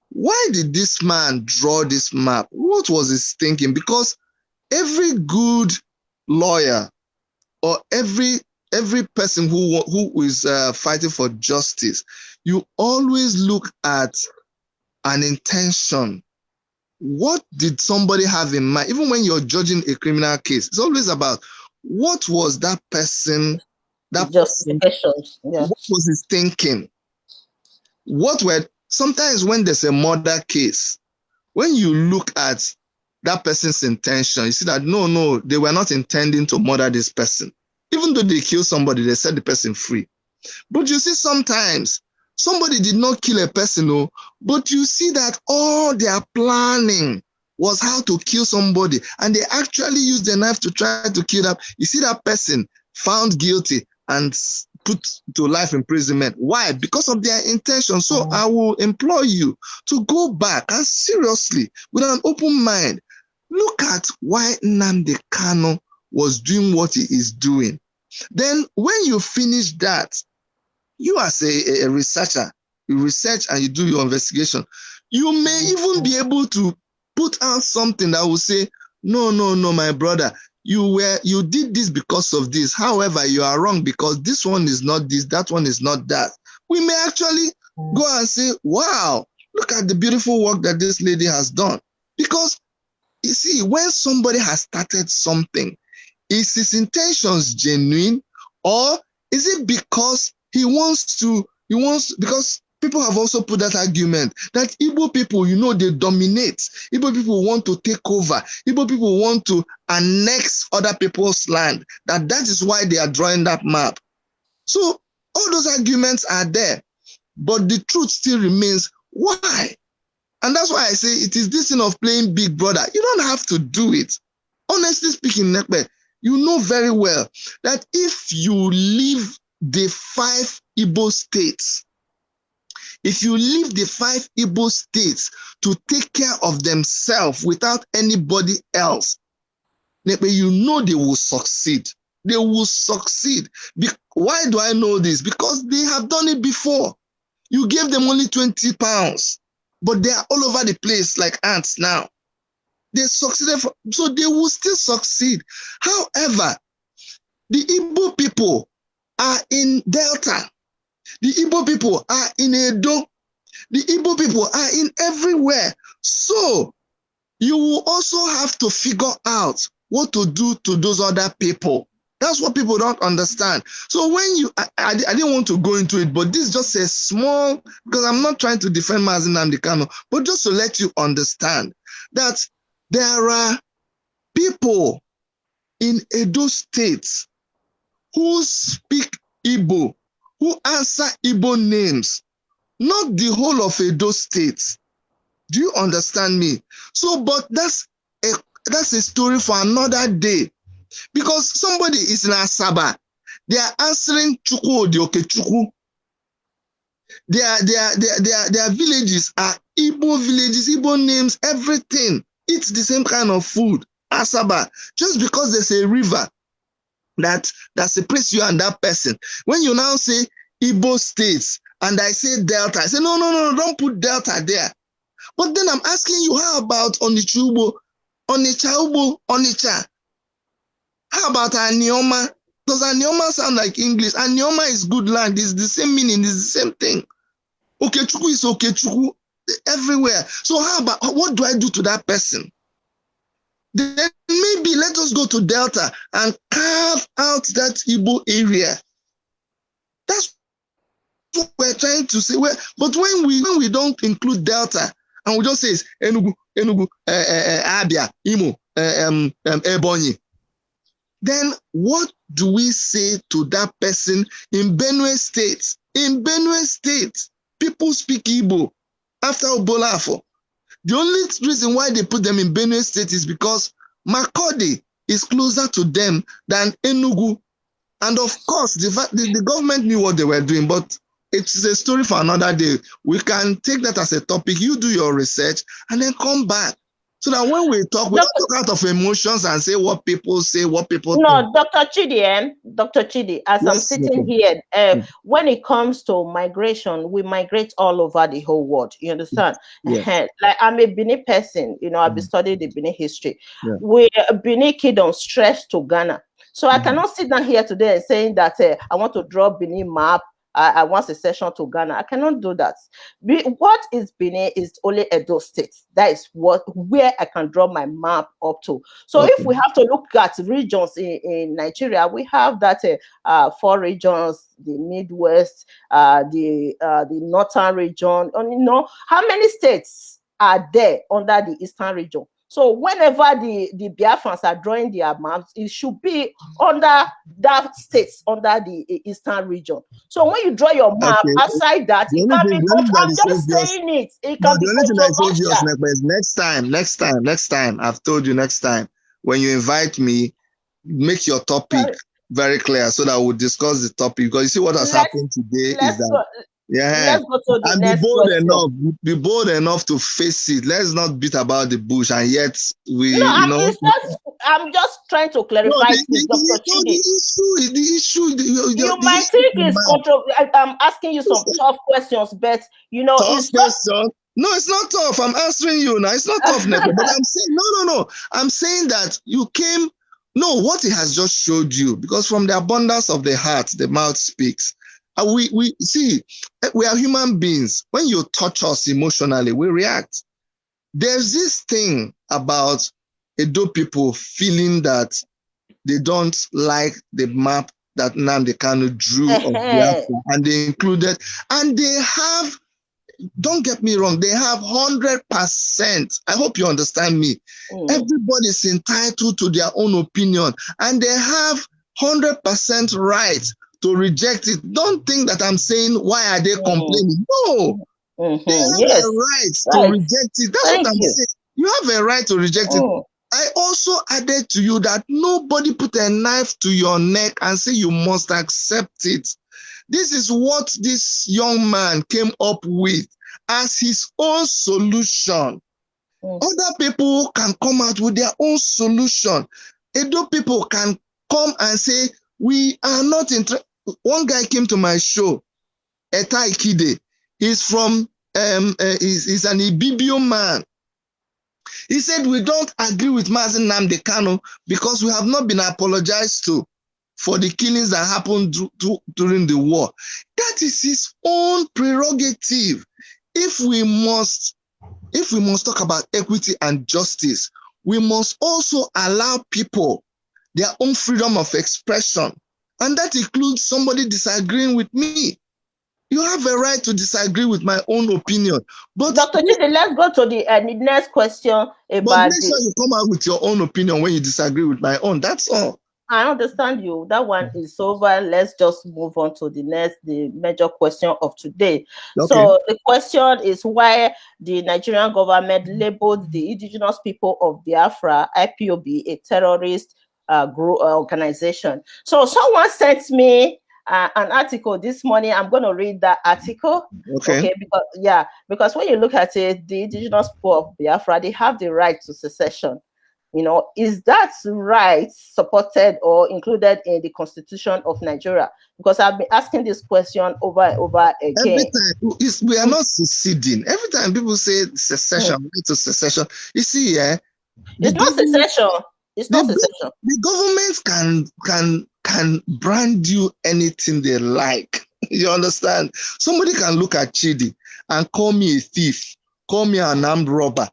why did this man draw this map? What was his thinking? Because every good lawyer or every person who is fighting for justice, you always look at an intention. What did somebody have in mind? Even when you're judging a criminal case, it's always about what was that person, justifications. Yeah. What was his thinking? Sometimes when there's a murder case, when you look at that person's intention, you see that no, they were not intending to murder this person. Even though they killed somebody, they set the person free. But you see, sometimes somebody did not kill a person, but you see that all their planning was how to kill somebody, and they actually used the knife to try to kill that. You see that person found guilty and put to life imprisonment. Why? Because of their intention. So I will implore you to go back and seriously, with an open mind, look at why Nnamdi Kanu was doing what he is doing. Then when you finish that, you as a researcher, you research and you do your investigation, you may even be able to put out something that will say, no, my brother, you did this because of this. However, you are wrong because this one is not this, that one is not that. We may actually go and say, wow, look at the beautiful work that this lady has done. Because you see, when somebody has started something, is his intentions genuine, or is it because because people have also put that argument that Igbo people, they dominate. Igbo people want to take over. Igbo people want to annex other people's land. That is why they are drawing that map. So all those arguments are there, but the truth still remains. Why? And that's why I say it is this thing of playing big brother. You don't have to do it. Honestly speaking, Nekpe, you know very well that if you leave the 5 Igbo states, to take care of themselves without anybody else, Nekpe, you know they will succeed. They will succeed. Why do I know this? Because they have done it before. You gave them only 20 pounds, but they are all over the place like ants now. They succeeded, so they will still succeed. However, the Igbo people are in Delta. The Igbo people are in Edo. The Igbo people are in everywhere. So you will also have to figure out what to do to those other people. That's what people don't understand. So when I didn't want to go into it, but this is just a small, because I'm not trying to defend Mazi Nnamdi Kanu, but just to let you understand that there are people in Edo State who speak Igbo, who answer Igbo names, not the whole of Edo State. Do you understand me? So, but that's a story for another day. Because somebody is in Asaba, they are answering Chukwu Odioke Chukwu. Their villages are Igbo villages, Igbo names, everything. It's the same kind of food. Asaba, just because there's a river that separates you and that person. When you now say Igbo states and I say Delta, I say no, don't put Delta there. But then I'm asking you, how about Onitsha Ugbo, Onitsha? How about Anioma? Does Anioma sound like English? Anioma is good land. It's the same meaning. It's the same thing. Okechukwu is Okechukwu everywhere. So how about, what do I do to that person? Then maybe let us go to Delta and carve out that Igbo area. That's what we're trying to say. But when we don't include Delta and we just say Enugu, Abia, Imo, Ebonyi, then what do we say to that person in Benue State? In Benue State, people speak Igbo after Obolafo. The only reason why they put them in Benue State is because Makurdi is closer to them than Enugu. And of course, the government knew what they were doing, but it's a story for another day. We can take that as a topic. You do your research and then come back. So that when we talk, we don't talk out of emotions and say what people say, what people think. Dr. Chidi, as I'm sitting here, when it comes to migration, we migrate all over the whole world. You understand? Like I'm a Benin person, I've been studying the Benin history. We Benin kingdom stretched to Ghana. So I cannot sit down here today and saying that I want to draw Benin map. I want a session to Ghana. I cannot do that. What is Benin is only Edo State. That is where I can draw my map up to. So if we have to look at regions in Nigeria, we have that 4 regions: the Midwest, the Northern region. How many states are there under the Eastern region? So whenever the Biafrans are drawing their maps, it should be under that states, under the Eastern region. So when you draw your map outside that, it can be. I'm just saying it. It can be controversial. Next time, I've told you next time, when you invite me, make your topic very clear so that we'll discuss the topic. Because you see what has happened today is that. Let's go to the next question. Be bold enough to face it. Let's not beat about the bush, and yet I'm just trying to clarify the issue. You might think it's controversial. I'm asking you some tough questions, but tough questions. No, it's not tough. I'm answering you now. It's not tough, but I'm saying no. I'm saying that you came No, what he has just showed you, because from the abundance of the heart, the mouth speaks. We see, we are human beings. When you touch us emotionally, we react. There's this thing about Edo people feeling that they don't like the map that Nnamdi Kanu drew of Biafra, and they included, and they have, don't get me wrong, they have 100%. I hope you understand me. Everybody's entitled to their own opinion, and they have 100% right to reject it. Don't think that I'm saying, why are they complaining? No, they have a right to reject it. That's what I'm saying. You have a right to reject it. I also added to you that nobody put a knife to your neck and say you must accept it. This is what this young man came up with as his own solution. Other people can come out with their own solution. Edo people can come and say, we are not interested. One guy came to my show, Eta Ikide. He's from, he's an Ibibio man. He said, we don't agree with Mazi Nnamdi Kanu because we have not been apologized to for the killings that happened during the war. That is his own prerogative. If we must talk about equity and justice, we must also allow people their own freedom of expression. And that includes somebody disagreeing with me. You have a right to disagree with my own opinion. But Dr. Chidi, let's go to the next question about. But make sure you come out with your own opinion when you disagree with my own. That's all. I understand you. That one is over. Let's just move on to the major question of today. Okay. So the question is why the Nigerian government labeled the indigenous people of Biafra, IPOB, a terrorist group organization. So someone sent me an article this morning. I'm going to read that article. Okay. Because when you look at it, the indigenous people of Biafra, they have the right to secession. You know, is that right supported or included in the Constitution of Nigeria? Because I've been asking this question over and over again. Every time we are not seceding. Every time people say secession, right to secession, you see, it's not secession. It's not secession. The government can brand you anything they like. You understand? Somebody can look at Chidi and call me a thief, call me an armed robber.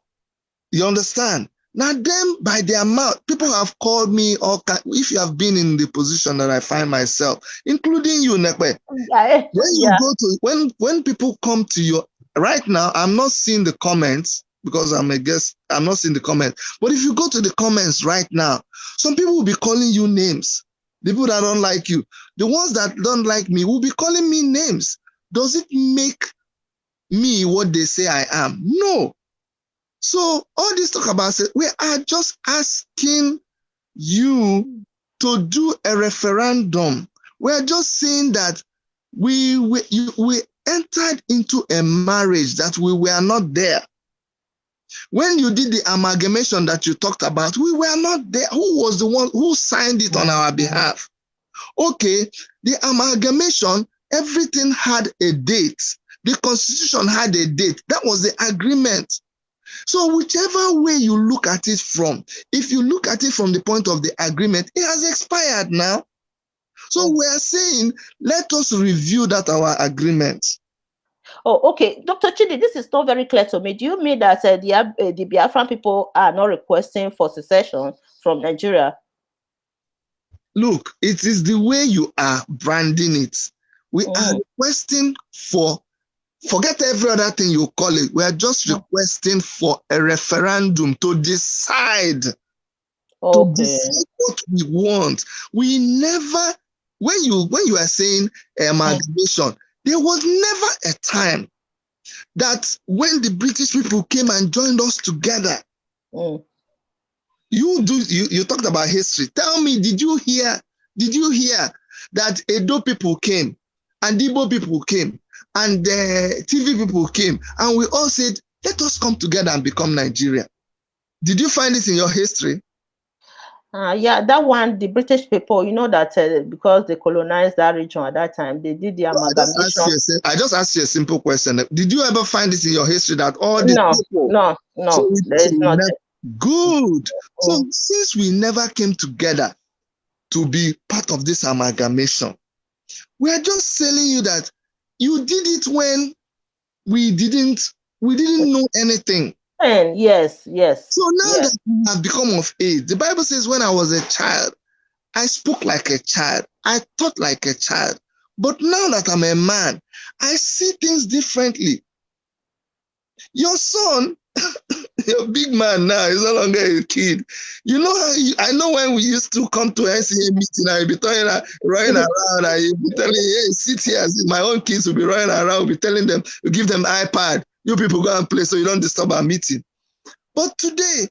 You understand? Now, them by their mouth, people have called me all. If you have been in the position that I find myself, including you, Nekwe, when you go to when people come to you right now, I'm not seeing the comments because I'm a guest. I'm not seeing the comments. But if you go to the comments right now, some people will be calling you names. The people that don't like you, the ones that don't like me, will be calling me names. Does it make me what they say I am? No. So all this talk about it, we are just asking you to do a referendum. We are just saying that we entered into a marriage that we were not there. When you did the amalgamation that you talked about, we were not there. Who was the one who signed it on our behalf? Okay, the amalgamation, everything had a date. The Constitution had a date. That was the agreement. So whichever way you look at it from, if you look at it from the point of the agreement, it has expired now. So we are saying, let us review that our agreement. Oh, okay. Dr. Chidi, this is not very clear to me. Do you mean that the Biafran people are not requesting for secession from Nigeria? Look, it is the way you are branding it. We are requesting for, forget every other thing you call it. We are just requesting for a referendum to decide. To decide what we want. We never, when you are saying amalgamation, there was never a time that when the British people came and joined us together, you talked about history. Tell me, did you hear that Edo people came and Igbo people came and the TV people came and we all said, let us come together and become Nigeria? Did you find it in your history? Yeah, that one, the British people, you know that because they colonized that region at that time, they did the amalgamation. I just asked you a simple question. Did you ever find it in your history that all these people? No, there is not. Good. So since we never came together to be part of this amalgamation, we are just telling you that you did it when we didn't know anything. Yes. So now Yes. that we have become of age, the Bible says, when I was a child, I spoke like a child, I thought like a child. But now that I'm a man, I see things differently. Your son, you're a big man now, he's no longer a kid. You know how I know when we used to come to NCA meeting, I'll be running around, and you'll be telling, hey, sit here. My own kids will be running around, we'll be telling them, we'll give them iPad. You people go and play so you don't disturb our meeting. But today,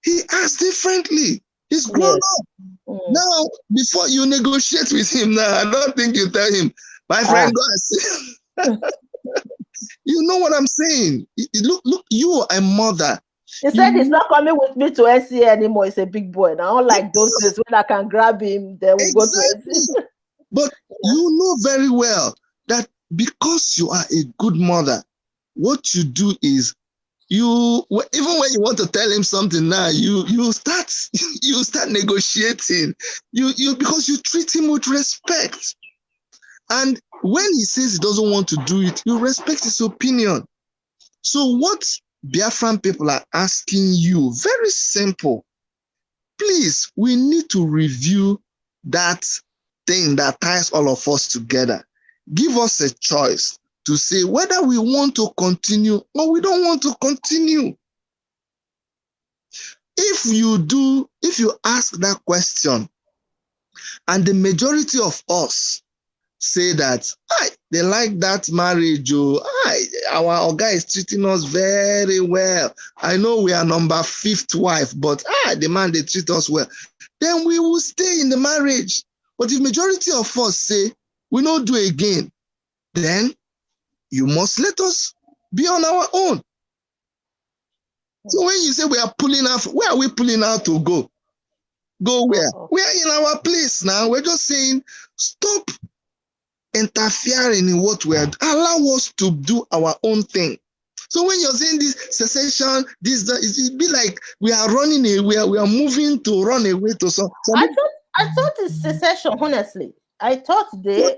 he acts differently. He's grown up. Now, before you negotiate with him now, I don't think you tell him, my friend, go and see. You know what I'm saying? Look, you are a mother. He said he's not coming with me to NCA anymore. He's a big boy. Now, unlike those days when I can grab him, then we'll go to NCA. But you know very well that because you are a good mother, what you do is even when you want to tell him something now, you start negotiating. Because you treat him with respect. And when he says he doesn't want to do it, you respect his opinion. So what Biafran people are asking you, very simple. Please, we need to review that thing that ties all of us together. Give us a choice to say whether we want to continue or we don't want to continue. If you ask that question, and the majority of us say that they like that marriage, our guy is treating us very well. I know we are number 5th wife, but the man, they treat us well. Then we will stay in the marriage. But if majority of us say we don't do again, then you must let us be on our own. So when you say we are pulling out, where are we pulling out to go? Go where? We are in our place now. We're just saying, stop interfering in what we are. Allow us to do our own thing. So when you're saying this secession, it be like we are running away, we are moving to run away to some. I thought it's secession, honestly. I thought they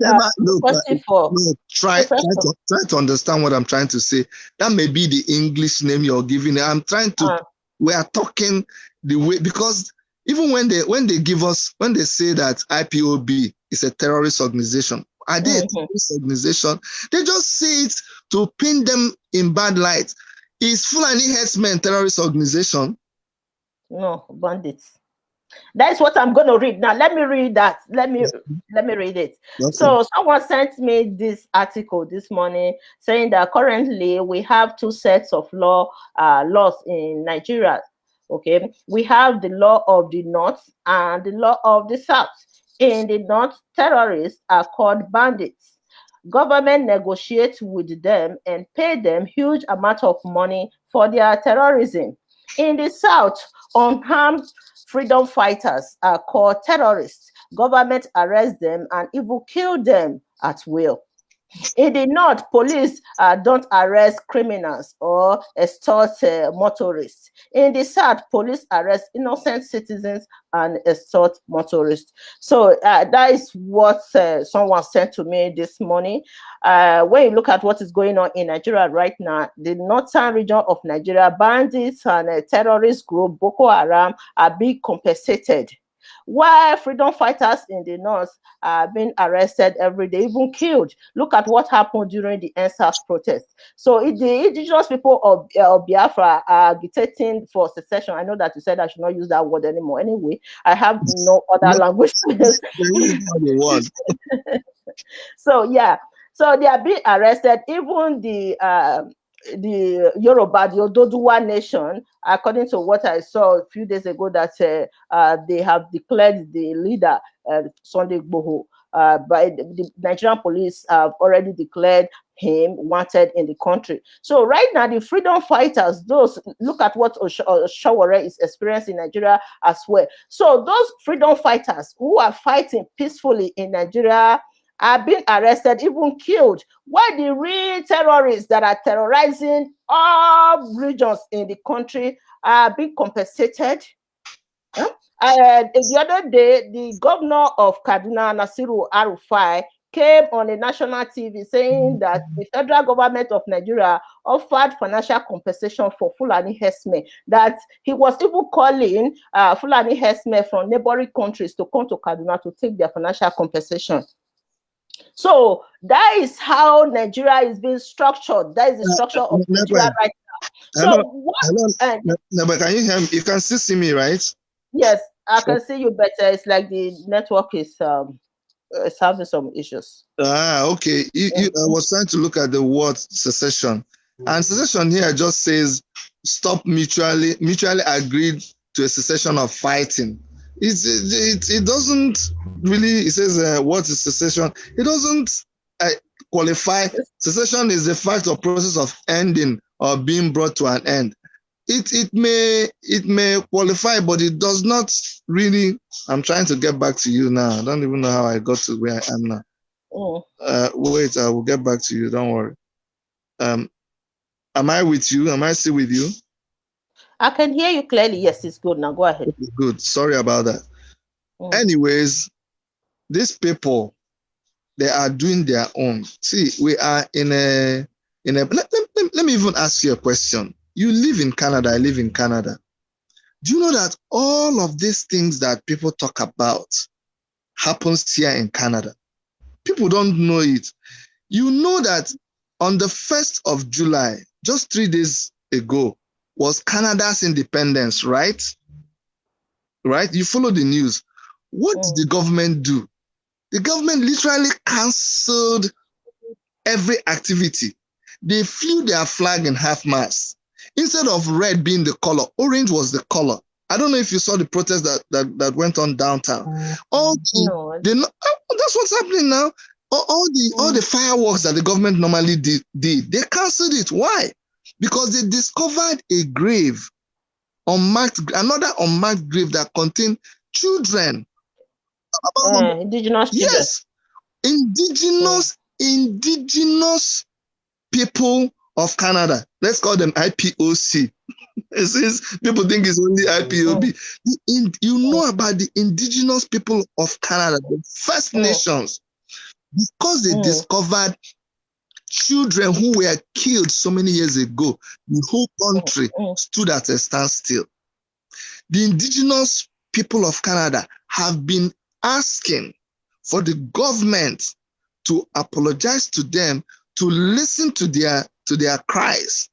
try to understand what I'm trying to say. That may be the English name you're giving. I'm trying to. We are talking the way, because even when they give us, when they say that IPOB is a terrorist organization, are they a terrorist organization? They just say it to paint them in bad light. Is Fulani Herdsmen terrorist organization? No, bandits. That's what I'm going to read now. Let me read that. Let me read it. Okay. So someone sent me this article this morning saying that currently we have 2 sets of laws in Nigeria. Okay, we have the law of the North and the law of the South. In the North, terrorists are called bandits. Government negotiates with them and pay them huge amount of money for their terrorism. In the South, unarmed freedom fighters are called terrorists. Government arrests them and even kill them at will. In the North, police don't arrest criminals or extort motorists. In the South, police arrest innocent citizens and extort motorists. So that is what someone sent to me this morning. When you look at what is going on in Nigeria right now, the northern region of Nigeria, bandits and terrorist group Boko Haram are being compensated, while freedom fighters in the north are being arrested every day, even killed. Look at what happened during the NSAS protest. So the indigenous people of Biafra are agitating for secession. I know that you said I should not use that word anymore. Anyway, I have no other language. So yeah, so they are being arrested. Even the Yoruba, the Ododuwa nation, according to what I saw a few days ago, that they have declared the leader, Sunday Igboho, by the Nigerian police have already declared him wanted in the country. So right now, the freedom fighters, those, look at what Oshawara is experiencing in Nigeria as well. So those freedom fighters who are fighting peacefully in Nigeria are being arrested, even killed, while the real terrorists that are terrorizing all regions in the country are being compensated. The other day, the governor of Kaduna, Nasiru Arufai, came on a national TV saying that the federal government of Nigeria offered financial compensation for Fulani herdsmen, that he was even calling Fulani herdsmen from neighboring countries to come to Kaduna to take their financial compensation. So that is how Nigeria is being structured. That is the structure of Nigeria right now. So what? But can you hear me? You can still see me, right? Yes, I can see you better. It's like the network is having some issues. Okay. I was trying to look at the word secession, and secession here just says stop mutually agreed to a cessation of fighting. It doesn't really. It says what is secession? It doesn't qualify. Secession is the fact or process of ending or being brought to an end. It may qualify, but it does not really. I'm trying to get back to you now. I don't even know how I got to where I am now. Wait, I will get back to you. Don't worry. Am I with you? Am I still with you? I can hear you clearly. Yes, it's good. Now go ahead. Okay, good. Sorry about that. Anyways, these people, they are doing their own. See, we are in a. Let me even ask you a question. You live in Canada. I live in Canada. Do you know that all of these things that people talk about happens here in Canada? People don't know it. You know that on the 1st of July, just 3 days ago, was Canada's independence, right? Right? You follow the news. What did the government do? The government literally canceled every activity. They flew their flag in half-mast. Instead of red being the color, orange was the color. I don't know if you saw the protest that went on downtown. That's what's happening now. All the fireworks that the government normally did, they canceled it. Why? Because they discovered a grave, another unmarked grave that contained children. Indigenous children. Yes, indigenous people of Canada. Let's call them IPOC. Since people think it's only IPOB. You know about the indigenous people of Canada, the First Nations, because they discovered children who were killed so many years ago. The whole country stood at a standstill. The indigenous people of Canada have been asking for the government to apologize to them, to listen to their cries.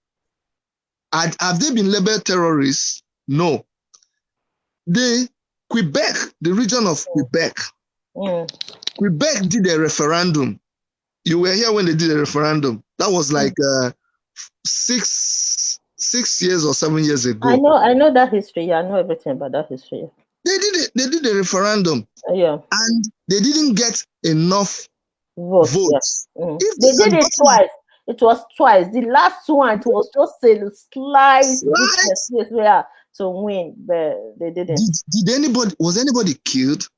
Have they been labeled terrorists? No. Quebec, the region of Quebec, Quebec did a referendum. You were here when they did a referendum. That was like 6 years or 7 years ago. I know that history. Yeah, I know everything about that history. They did a referendum. Yeah. And they didn't get enough votes. Yeah. They did it twice. It was twice. The last one, it was just a slight difference to win, but they didn't. Was anybody killed?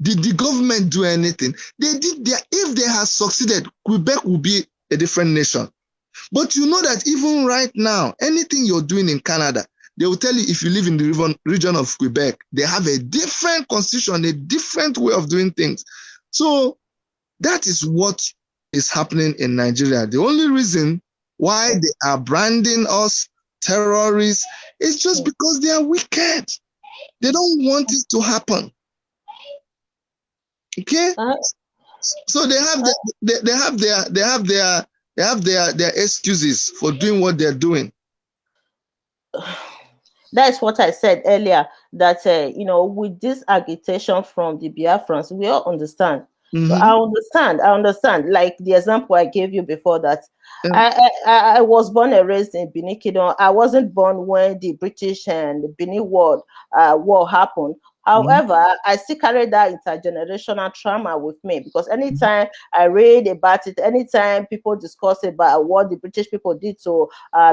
Did the government do anything? They did if they had succeeded, Quebec would be a different nation. But you know that even right now, anything you're doing in Canada, they will tell you if you live in the region of Quebec, they have a different constitution, a different way of doing things. So that is what is happening in Nigeria. The only reason why they are branding us terrorists is just because they are wicked. They don't want it to happen. Okay? So they have their excuses for doing what they're doing. That's what I said earlier, that with this agitation from the Biafrans, we all understand. I understand. Like the example I gave you before, that I was born and raised in Benin Kingdom. I wasn't born when the British and the Benin war happened. However, I still carry that intergenerational trauma with me, because anytime I read about it, anytime people discuss about what the British people did to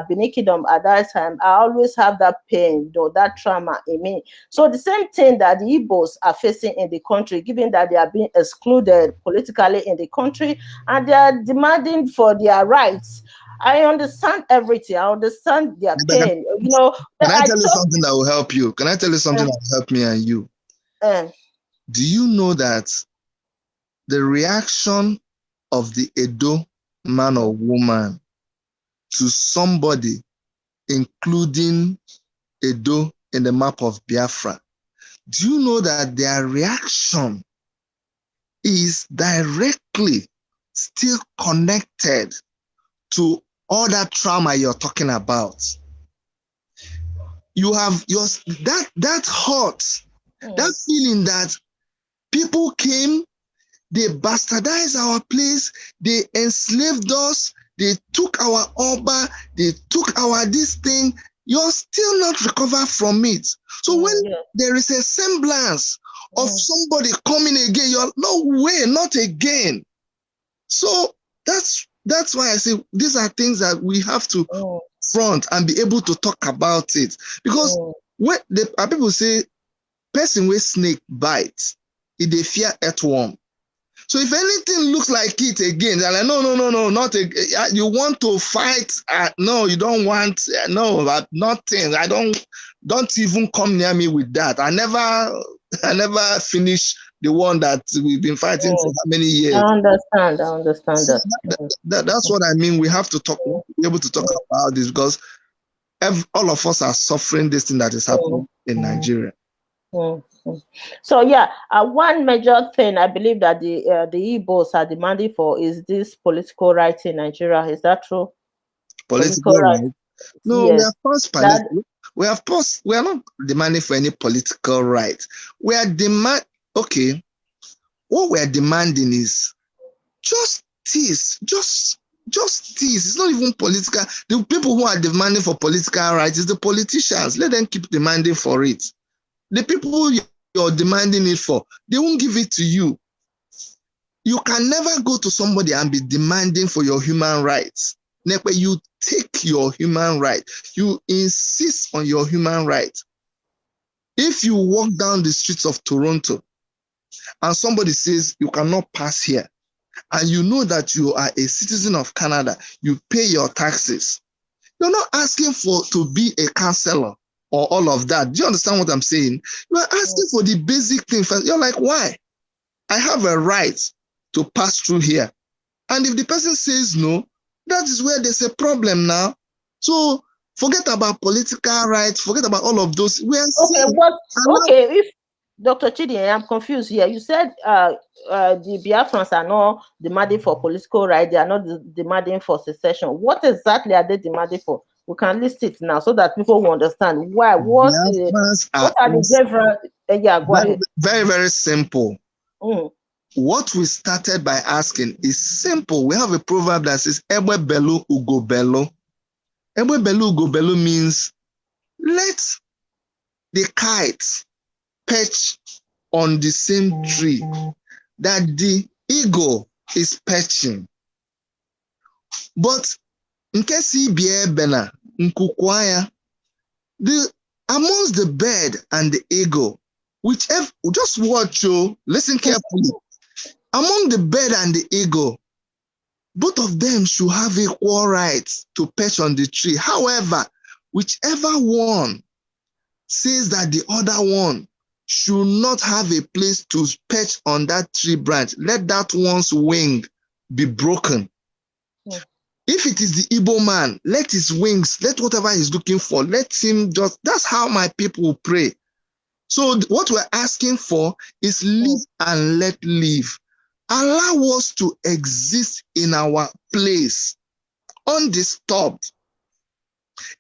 Benin Kingdom at that time, I always have that pain, that trauma in me. So the same thing that the Igbos are facing in the country, given that they are being excluded politically in the country and they are demanding for their rights. I understand everything. I understand their pain. You know, Can I I tell you talk. something that will help you? Can I tell you something that will help me and you? Do you know that the reaction of the Edo man or woman to somebody, including Edo in the map of Biafra, do you know that their reaction is directly still connected to all that trauma you're talking about? You have your that hurt, that feeling that people came, they bastardized our place, they enslaved us, they took our Oba, they took our this thing. You're still not recovered from it. So when there is a semblance of somebody coming again, you're no way, not again. So that's why I say these are things that we have to front and be able to talk about it. Because when people say person with snake bites, they fear earthworm. So if anything looks like it again, they're like, no, not again. You want to fight? No, you don't want. No, nothing. I don't even come near me with that. I never finish the one that we've been fighting for how many years. I understand So that. that's what I mean. We have to talk, be able to talk about this because all of us are suffering this thing that is happening in Nigeria. So one major thing I believe that the Igbos are demanding for is this political rights in Nigeria. Is that true? Political rights? No, yes. we are not demanding for any political right. We are what we are demanding is justice. Justice. It's not even political. The people who are demanding for political rights is the politicians. Let them keep demanding for it. The people you're demanding it for, they won't give it to you. You can never go to somebody and be demanding for your human rights. You take your human right. You insist on your human right. If you walk down the streets of Toronto and somebody says you cannot pass here, and you know that you are a citizen of Canada, you pay your taxes, you're not asking to be a counselor or all of that. Do you understand what I'm saying? You're asking for the basic thing first. You're like, why? I have a right to pass through here. And if the person says no, that is where there's a problem now. So forget about political rights, forget about all of those. If Dr. Chidi, I'm confused here. You said the Biafrans are not demanding for political rights, they are not demanding for secession. What exactly are they demanding for? We can list it now so that people will understand why. What are the different? Go ahead. Very, very simple. What we started by asking is simple. We have a proverb that says, Ewe belu ugo belu. Ewe belu ugo belu means let the kites perch on the same tree that the eagle is perching. But in case bena nkukwaya, amongst the bird and the eagle, whichever, just watch, listen carefully. Among the bird and the eagle, both of them should have equal rights to perch on the tree. However, whichever one says that the other one should not have a place to perch on that tree branch, let that one's wing be broken. If it is the Igbo man, let his wings, let whatever he's looking for, let him just, that's how my people pray. So what we're asking for is live and let live. Allow us to exist in our place, undisturbed.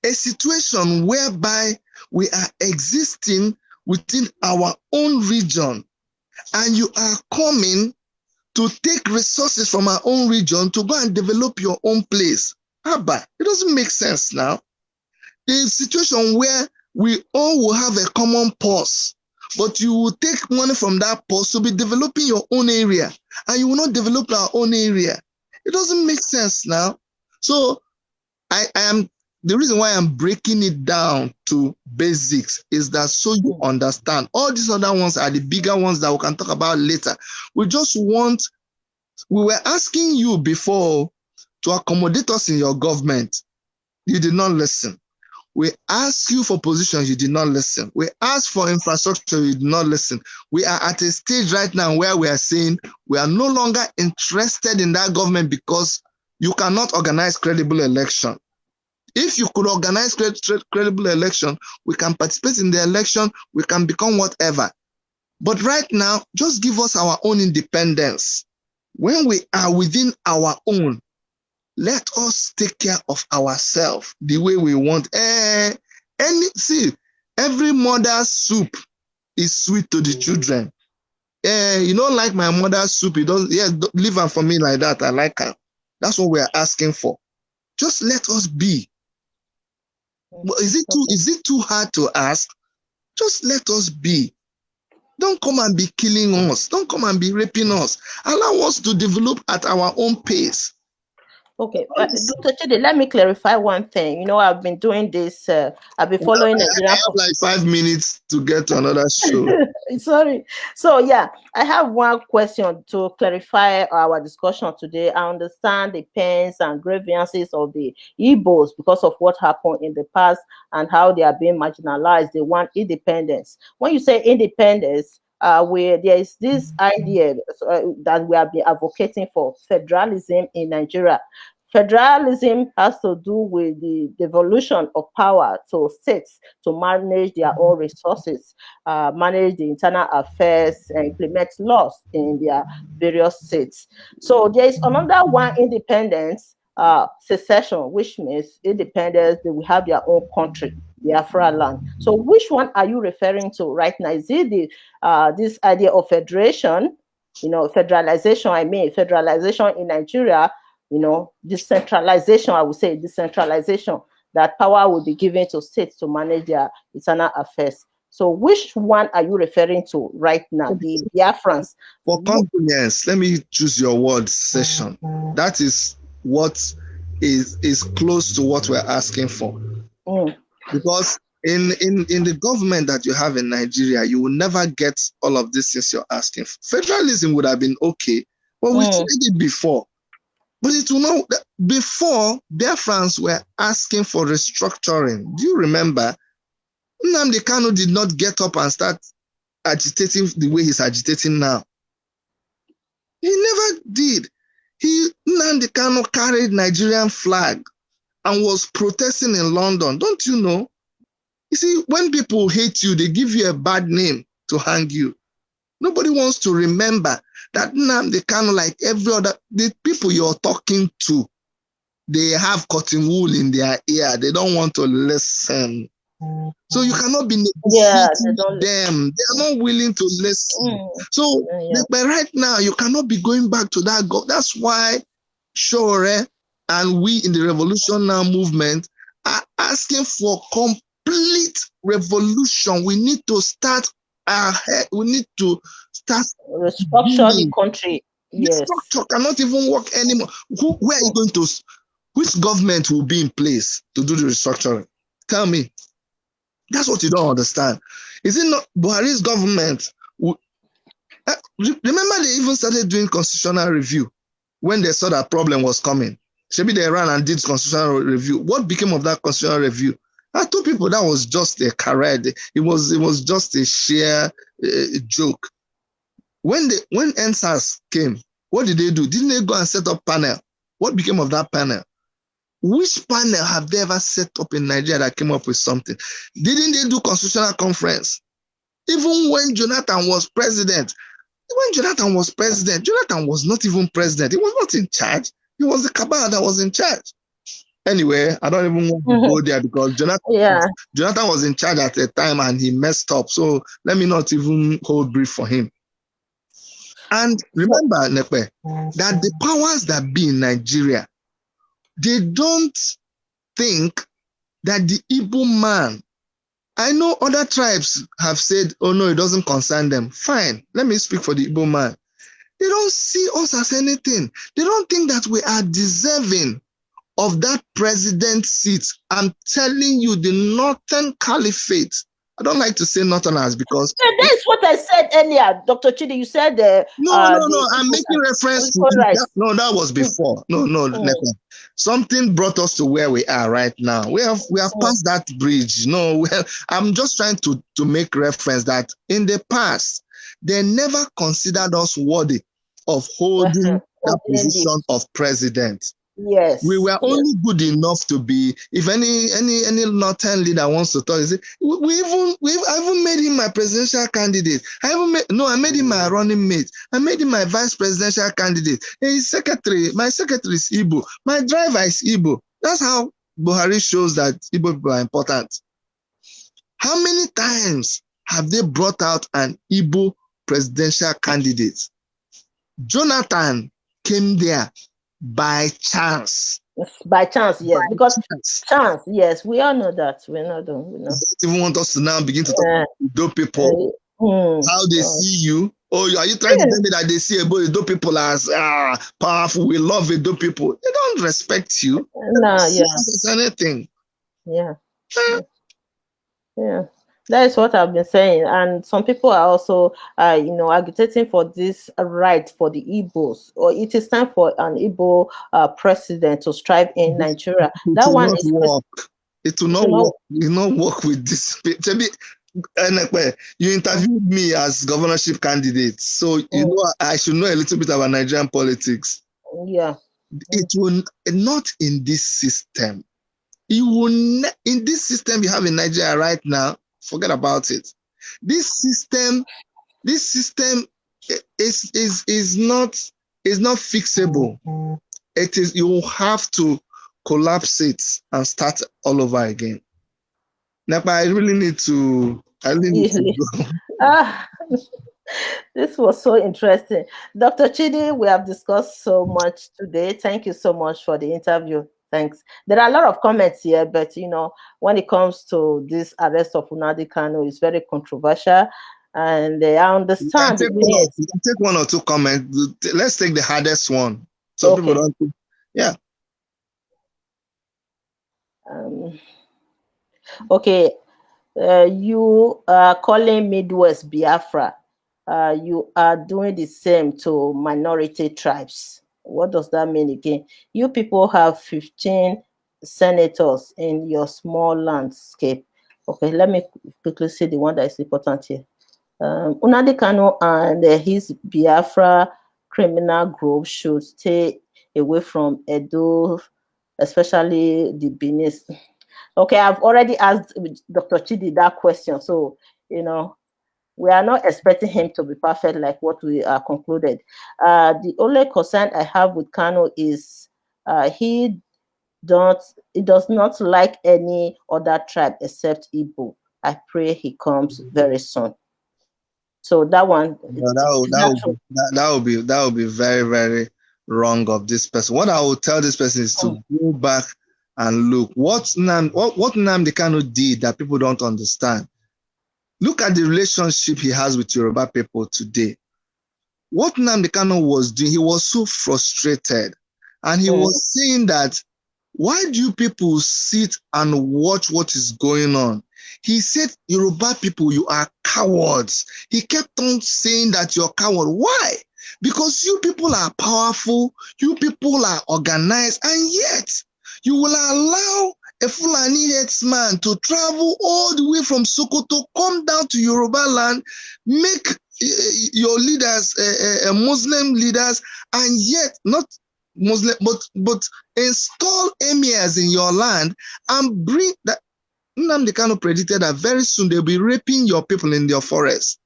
A situation whereby we are existing within our own region, and you are coming to take resources from our own region to go and develop your own place. Abba, it doesn't make sense now. A situation where we all will have a common purse, but you will take money from that purse to be developing your own area, and you will not develop our own area. It doesn't make sense now. So I am the reason why I'm breaking it down to basics is that so you understand. All these other ones are the bigger ones that we can talk about later. We were asking you before, to accommodate us in your government. You did not listen. We asked you for positions, you did not listen. We asked for infrastructure, you did not listen. We are at a stage right now where we are saying we are no longer interested in that government because you cannot organize credible election. If you could organize credible election, we can participate in the election, we can become whatever. But right now, just give us our own independence. When we are within our own, let us take care of ourselves the way we want. See, every mother's soup is sweet to the children. You don't like my mother's soup, you don't, yeah, leave her for me like that. I like her. That's what we are asking for. Just let us be. Is it too hard to ask? Just let us be. Don't come and be killing us. Don't come and be raping us. Allow us to develop at our own pace. Okay, Dr. Chidi, let me clarify one thing. You know, I've been doing this, I've been following Nigerian. I have like 5 minutes to get to another show. Sorry. So, yeah, I have one question to clarify our discussion today. I understand the pains and grievances of the Igbos because of what happened in the past and how they are being marginalized. They want independence. When you say independence, where there is this idea that we have been advocating for federalism in Nigeria. Federalism has to do with the devolution of power to states to manage their own resources, manage the internal affairs, and implement laws in their various states. So there is another one, independence, secession, which means independence, they will have their own country, Biafra land. So which one are you referring to right now? Is it this idea of federation, federalization, federalization in Nigeria, decentralization, I would say decentralization, that power will be given to states to manage their internal affairs. So which one are you referring to right now? The Biafrans? For convenience, let me choose your word, secession. That is what is close to what we're asking for. Because in the government that you have in Nigeria, you will never get all of these things you're asking for. Federalism would have been okay, but we tried it before. But it will not. Before, Biafrans were asking for restructuring. Do you remember? Nnamdi Kanu did not get up and start agitating the way he's agitating now. He never did. Nnamdi Kanu carried Nigerian flag and was protesting in London. Don't you know? You see, when people hate you, they give you a bad name to hang you. Nobody wants to remember that Nnamdi Kanu, like every other, the people you're talking to, they have cotton wool in their ear. They don't want to listen. So you cannot be negotiating with them. They are not willing to listen. So, but right now, you cannot be going back to that. That's why Shore and we in the Revolution Now movement are asking for complete revolution. We need to start ahead. We need to start restructure the country. Yes. The structure cannot even work anymore. Where are you going to? Which government will be in place to do the restructuring? Tell me. That's what you don't understand. Is it not Buhari's government? Remember, they even started doing constitutional review when they saw that problem was coming. Maybe they ran and did constitutional review. What became of that constitutional review? I told people that was just a charade. It was just a sheer joke. When NSAS came, what did they do? Didn't they go and set up panel? What became of that panel? Which panel have they ever set up in Nigeria that came up with something? Didn't they do constitutional conference? Even when Jonathan was president, Jonathan was not even president. He was not in charge. It was the cabal that was in charge. Anyway, I don't even want to go there because Jonathan was in charge at the time and he messed up. So let me not even hold brief for him. And remember, Nepe, that the powers that be in Nigeria, they don't think that the Igbo man, I know other tribes have said, oh no, it doesn't concern them. Fine, let me speak for the Igbo man. They don't see us as anything. They don't think that we are deserving of that president seat. I'm telling you, the Northern Caliphate I don't like to say Northerners because Yeah, that's what I said earlier, Dr. Chidi. You said no. the I'm Igbos making are reference to political rights. no, that was Mm, before. No, mm, Nepa. Something brought us to where we are right now. We have mm, passed that bridge. No, I'm just trying to make reference that in the past they never considered us worthy of holding that holding the position of president. We yes, were yes. only good enough to be, if any northern leader wants to talk, he say, I even made him my presidential candidate. I made him my running mate. I made him my vice presidential candidate. My secretary is Igbo. My driver is Igbo. That's how Buhari shows that Igbo people are important. How many times have they brought out an Igbo presidential candidate? Jonathan came there by chance. By chance, yes. Because Chance. chance, yes. We all know that. We know that. We know. Even want us to now begin to talk Uh, about Edo people, how they uh, see you. Oh, are you trying to tell me that they see Edo people as powerful? We love Edo people. They don't respect you. They don't no, see yeah, us as anything. yeah, yeah. That is what I've been saying, and some people are also, agitating for this right for the Igbos, or it is time for an Igbo president to strive in Nigeria. It That will one not is work. It will it not will work. not. It will not work with this. You interviewed me as governorship candidate, so you Mm, know I should know a little bit about Nigerian politics. yeah. It will not in this system. In this system you have in Nigeria right now, forget about it. This system is not fixable. It is, you have to collapse it and start all over again. Now, I really need to go. Ah, this was so interesting. Dr. Chidi, we have discussed so much today. Thank you so much for the interview. Thanks. There are a lot of comments here, but when it comes to this arrest of Unadi Kano, it's very controversial. And I You can understand the take one or pains. you can take one or two comments. Let's take the hardest one. So people Okay. don't yeah. Um, okay. You are calling Midwest Biafra. You are doing the same to minority tribes. What does that mean again? You people have 15 senators in your small landscape. Okay, let me quickly see the one that is important here. Unadi Kano and his Biafra criminal group should stay away from Edo, especially the Benin. Okay, I've already asked Dr. Chidi that question. So, we are not expecting him to be perfect like what we concluded. The only concern I have with Kano is he don't he does not like any other tribe except Igbo. I pray he comes very soon. So that one No, that is would that that would true? be that would be very, very wrong of this person. What I would tell this person is to go back and look what Nnamdi Kanu did that people don't understand. Look at the relationship he has with Yoruba people today. What Nnamdi Kanu was doing, he was so frustrated, and he Mm. was saying that, why do you people sit and watch what is going on? He said, Yoruba people, you are cowards. He kept on saying that you're coward. Why? Because you people are powerful, you people are organized, and yet you will allow a Fulani headsman to travel all the way from Sokoto, come down to Yoruba land, make your leaders Muslim leaders, and yet not Muslim, but install emirs in your land and bring that. Nnamdi Kanu predicted that very soon they'll be raping your people in your forest.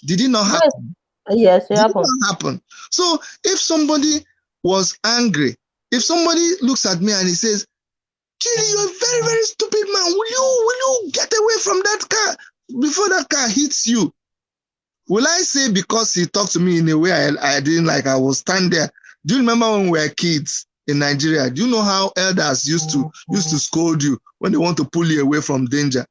Did it not Yes, happen? yes, it Did it happened. not happen? So if somebody was angry, if somebody looks at me and he says, Chidi, you're a very, very stupid man. Will you get away from that car before that car hits you? Will I say because he talked to me in a way I didn't like, I will stand there? Do you remember when we were kids in Nigeria? Do you know how elders used to scold you when they want to pull you away from danger?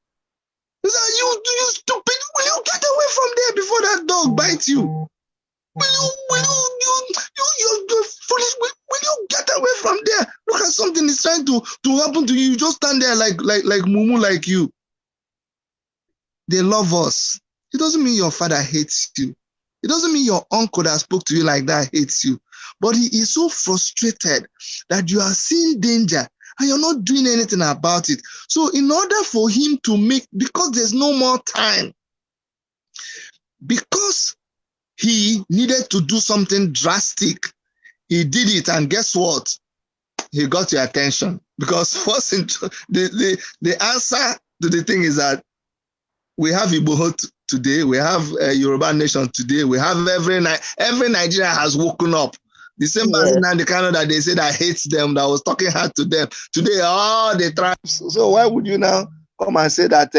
They say, you stupid, will you get away from there before that dog bites you? You're foolish. Will you get away from there? Look at something is trying to happen to you. You just stand there like Mumu, like you. they love us. It doesn't mean your father hates you. It doesn't mean your uncle that spoke to you like that hates you. But he is so frustrated that you are seeing danger and you're not doing anything about it. So in order for him to make, because there's no more time, because he needed to do something drastic, he did it, and guess what? He got your attention. Because first, the answer to the thing is that we have Igbo today, we have Yoruba nation today, we have every Nigeria has woken up. The same person in the Canada that they said I hate them, that was talking hard to them. Today, all the tribes. So why would you now come and say that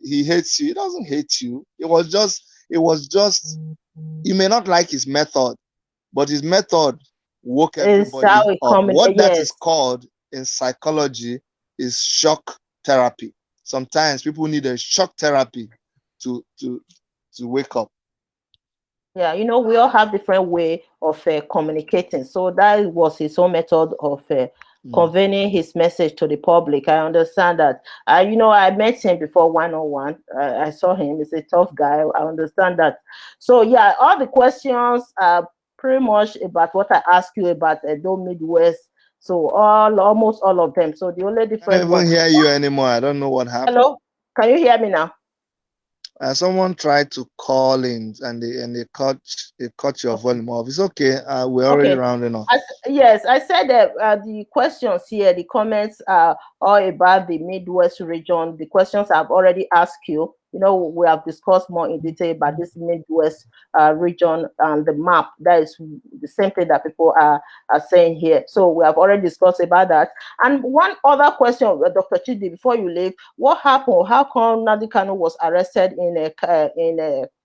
he hates you? He doesn't hate you. It was just, you may not like his method, but his method woke everybody up. What that is called in psychology is shock therapy. Sometimes people need a shock therapy to wake up. Yeah, you know, we all have different way of communicating. So that was his own method of conveying his message to the public. I understand that. You know, I met him before one-on-one. I saw him. He's a tough guy. I understand that. So yeah, all the questions are pretty much about what I asked you about Edo Midwest. So almost all of them. So the only difference. I don't even hear you anymore. I don't know what happened. Hello, can you hear me now? Someone tried to call in and they cut your volume off. It's okay. We're already rounding off. Yes, I said that the questions here, the comments are all about the Midwest region. The questions I've already asked you. You know, we have discussed more in detail about this Midwest region and the map. That is the same thing that people are saying here. So we have already discussed about that. And one other question, Dr. Chidi, before you leave, what happened? How come Nnamdi Kanu was arrested in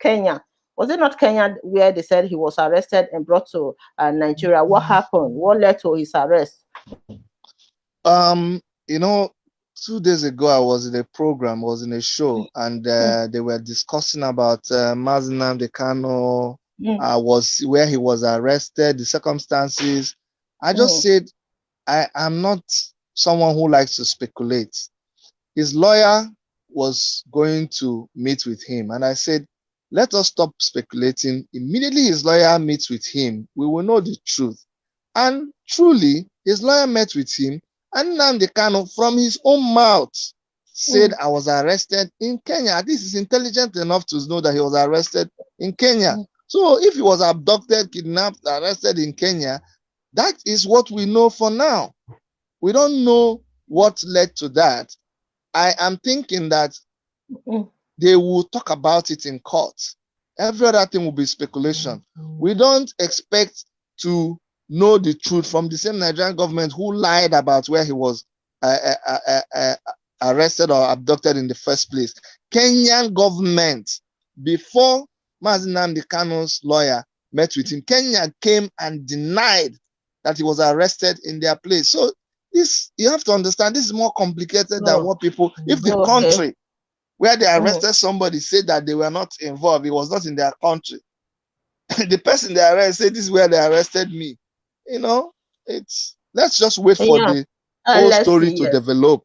Kenya? Was it not Kenya where they said he was arrested and brought to Nigeria? What happened? What led to his arrest? You know, 2 days ago, I was in a program, was in a show, and they were discussing about Mazi Nnamdi Kanu, was where he was arrested, the circumstances. I just said, I am not someone who likes to speculate. His lawyer was going to meet with him, and I said, let us stop speculating. Immediately his lawyer meets with him, we will know the truth. And truly, his lawyer met with him, and Nnamdi Kanu, from his own mouth, said, I was arrested in Kenya. This is intelligent enough to know that he was arrested in Kenya. So if he was abducted, kidnapped, arrested in Kenya, that is what we know for now. We don't know what led to that. I am thinking that they will talk about it in court. Every other thing will be speculation. We don't expect to know the truth from the same Nigerian government who lied about where he was arrested or abducted in the first place. Kenyan government, before Mazi Nnamdi Kanu's lawyer met with him, Kenya came and denied that he was arrested in their place. So this, you have to understand, this is more complicated than what people, if the country where they arrested somebody said that they were not involved, it was not in their country. The person they arrested said, this is where they arrested me. You know, let's just wait for the whole story to develop.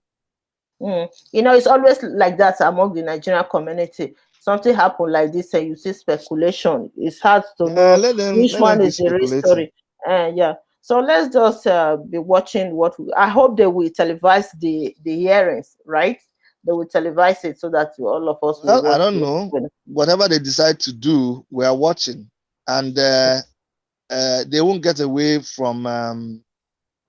You know, it's always like that among the Nigerian community. Something happened like this, and you see speculation. It's hard to know which one is the real story. Yeah. So let's just be watching what I hope they will televise the hearings, right? They will televise it so that all of us will watch. I don't know. Whatever they decide to do, we are watching, and they won't get away from.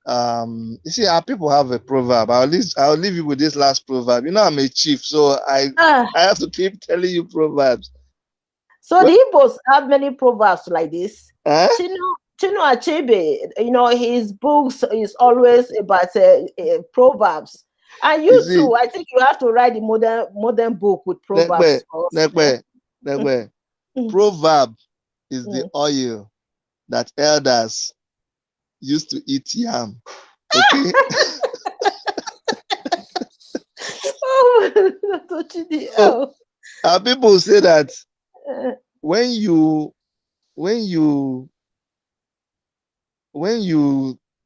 You see, our people have a proverb. I'll leave you with this last proverb. You know, I'm a chief, so I have to keep telling you proverbs. So the Igbos have many proverbs like this. Chino Achebe, you know, his books is always about proverbs. And you too, I think you have to write the modern book with proverbs. Proverb is the oil that elders used to eat yam. Okay. So, people say that when you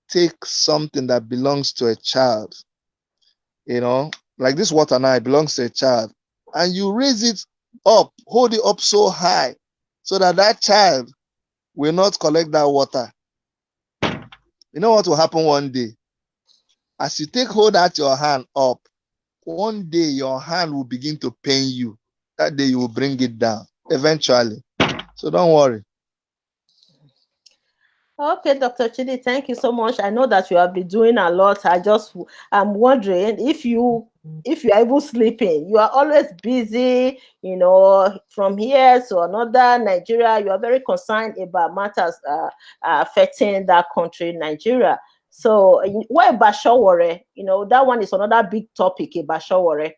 take something that belongs to a child, you know, like this water now, it belongs to a child. and you raise it up, hold it up so high, so that that child will not collect that water. You know what will happen one day? As you take hold at your hand up, one day your hand will begin to pain you. That day you will bring it down eventually. So don't worry. Okay, Dr. Chidi, thank you so much. I know that you have been doing a lot. I'm wondering if you are even sleeping. You are always busy, from here to another Nigeria. You are very concerned about matters affecting that country, Nigeria. So, what about Shawore? That one is another big topic about Shawore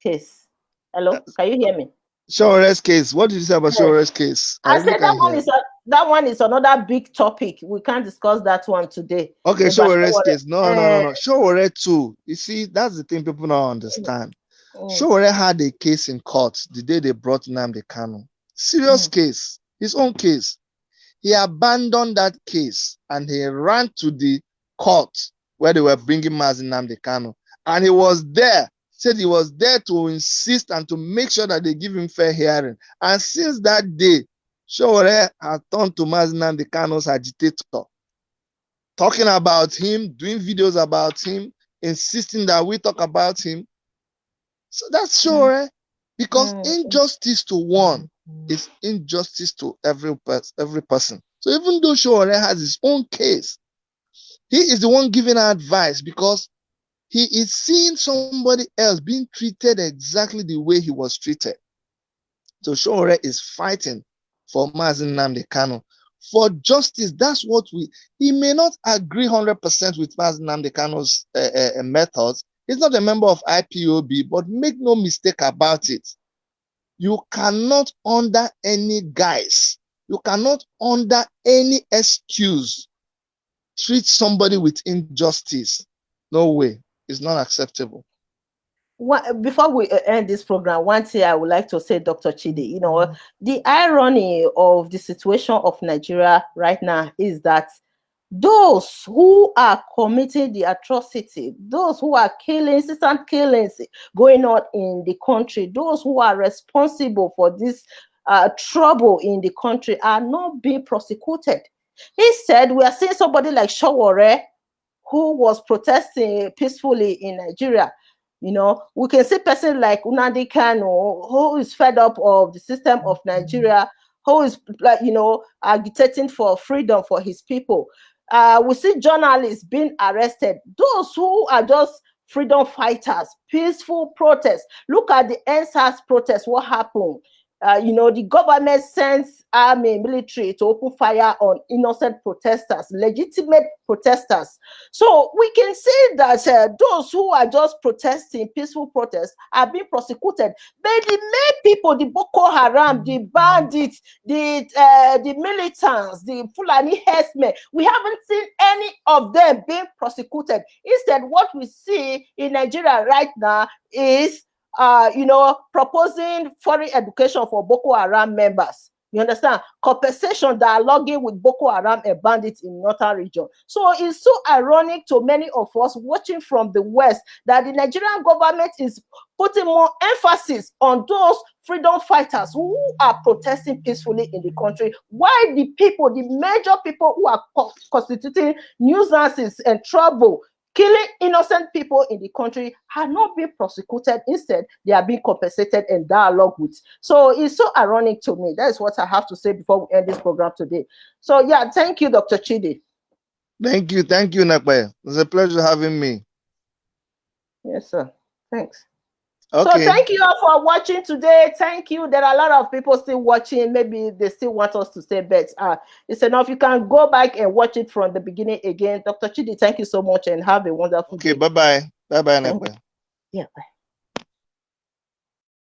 case. Hello, can you hear me? Showere's case. What did you say about Yes. Showere's case? I I really said can't hear. that one is another big topic. We can't discuss that one today. Okay, About Showere's Shawore. case. No. Showere too. You see, that's the thing people don't understand. Mm, Showere had a case in court the day they brought Nnamdi Kanu. Serious mm, case. His own case. He abandoned that case and he ran to the court where they were bringing Mazi Nnamdi Kanu. And he was there, said he was there to insist and to make sure that they give him fair hearing. And since that day, Showore has turned to Mazi Nnamdi Kanu's agitator, talking about him, doing videos about him, insisting that we talk about him. So that's Showore. Because mm. injustice to one is injustice to every person. So even though Showore has his own case, he is the one giving advice because he is seeing somebody else being treated exactly the way he was treated. So Showore is fighting for Mazi Nnamdi Kanu for justice. That's what he may not agree 100% with Mazi Nnamdi Kanu's methods. He's not a member of IPOB, but make no mistake about it. You cannot, under any guise, you cannot, under any excuse, treat somebody with injustice. No way. It's not acceptable. Before we end this program, one thing I would like to say, Dr. Chidi, the irony of the situation of Nigeria right now is that those who are committing the atrocity, those who are killing, incessant killings going on in the country, those who are responsible for this trouble in the country are not being prosecuted. Instead, we are seeing somebody like Shawore, who was protesting peacefully in Nigeria. We can see person like Nnamdi Kanu, who is fed up of the system of Nigeria, who is agitating for freedom for his people. We see journalists being arrested. Those who are just freedom fighters, peaceful protests. Look at the NSAS protest. What happened? The government sends army, military to open fire on innocent protesters, legitimate protesters. So we can see that those who are just protesting, peaceful protests, are being prosecuted. But the main people, the Boko Haram, the bandits, the militants, the Fulani herdsmen, we haven't seen any of them being prosecuted. Instead, what we see in Nigeria right now is proposing foreign education for Boko Haram members. You understand? Compensation dialoguing with Boko Haram and bandits in northern region. So it's so ironic to many of us watching from the West that the Nigerian government is putting more emphasis on those freedom fighters who are protesting peacefully in the country, while the people, the major people who are constituting nuisances and trouble, killing innocent people in the country, are not being prosecuted. Instead, they are being compensated and dialogue with. So it's so ironic to me. That is what I have to say before we end this program today. So yeah, thank you, Dr. Chidi. Thank you, Nakwe. It's a pleasure having me. Yes, sir. Thanks. So Okay. thank you all for watching today. Thank you. There are a lot of people still watching. Maybe they still want us to say bet. It's enough. You can go back and watch it from the beginning again. Dr. Chidi, thank you so much and have a wonderful day. Okay, bye-bye. Bye-bye, Nakwe. Yeah, bye.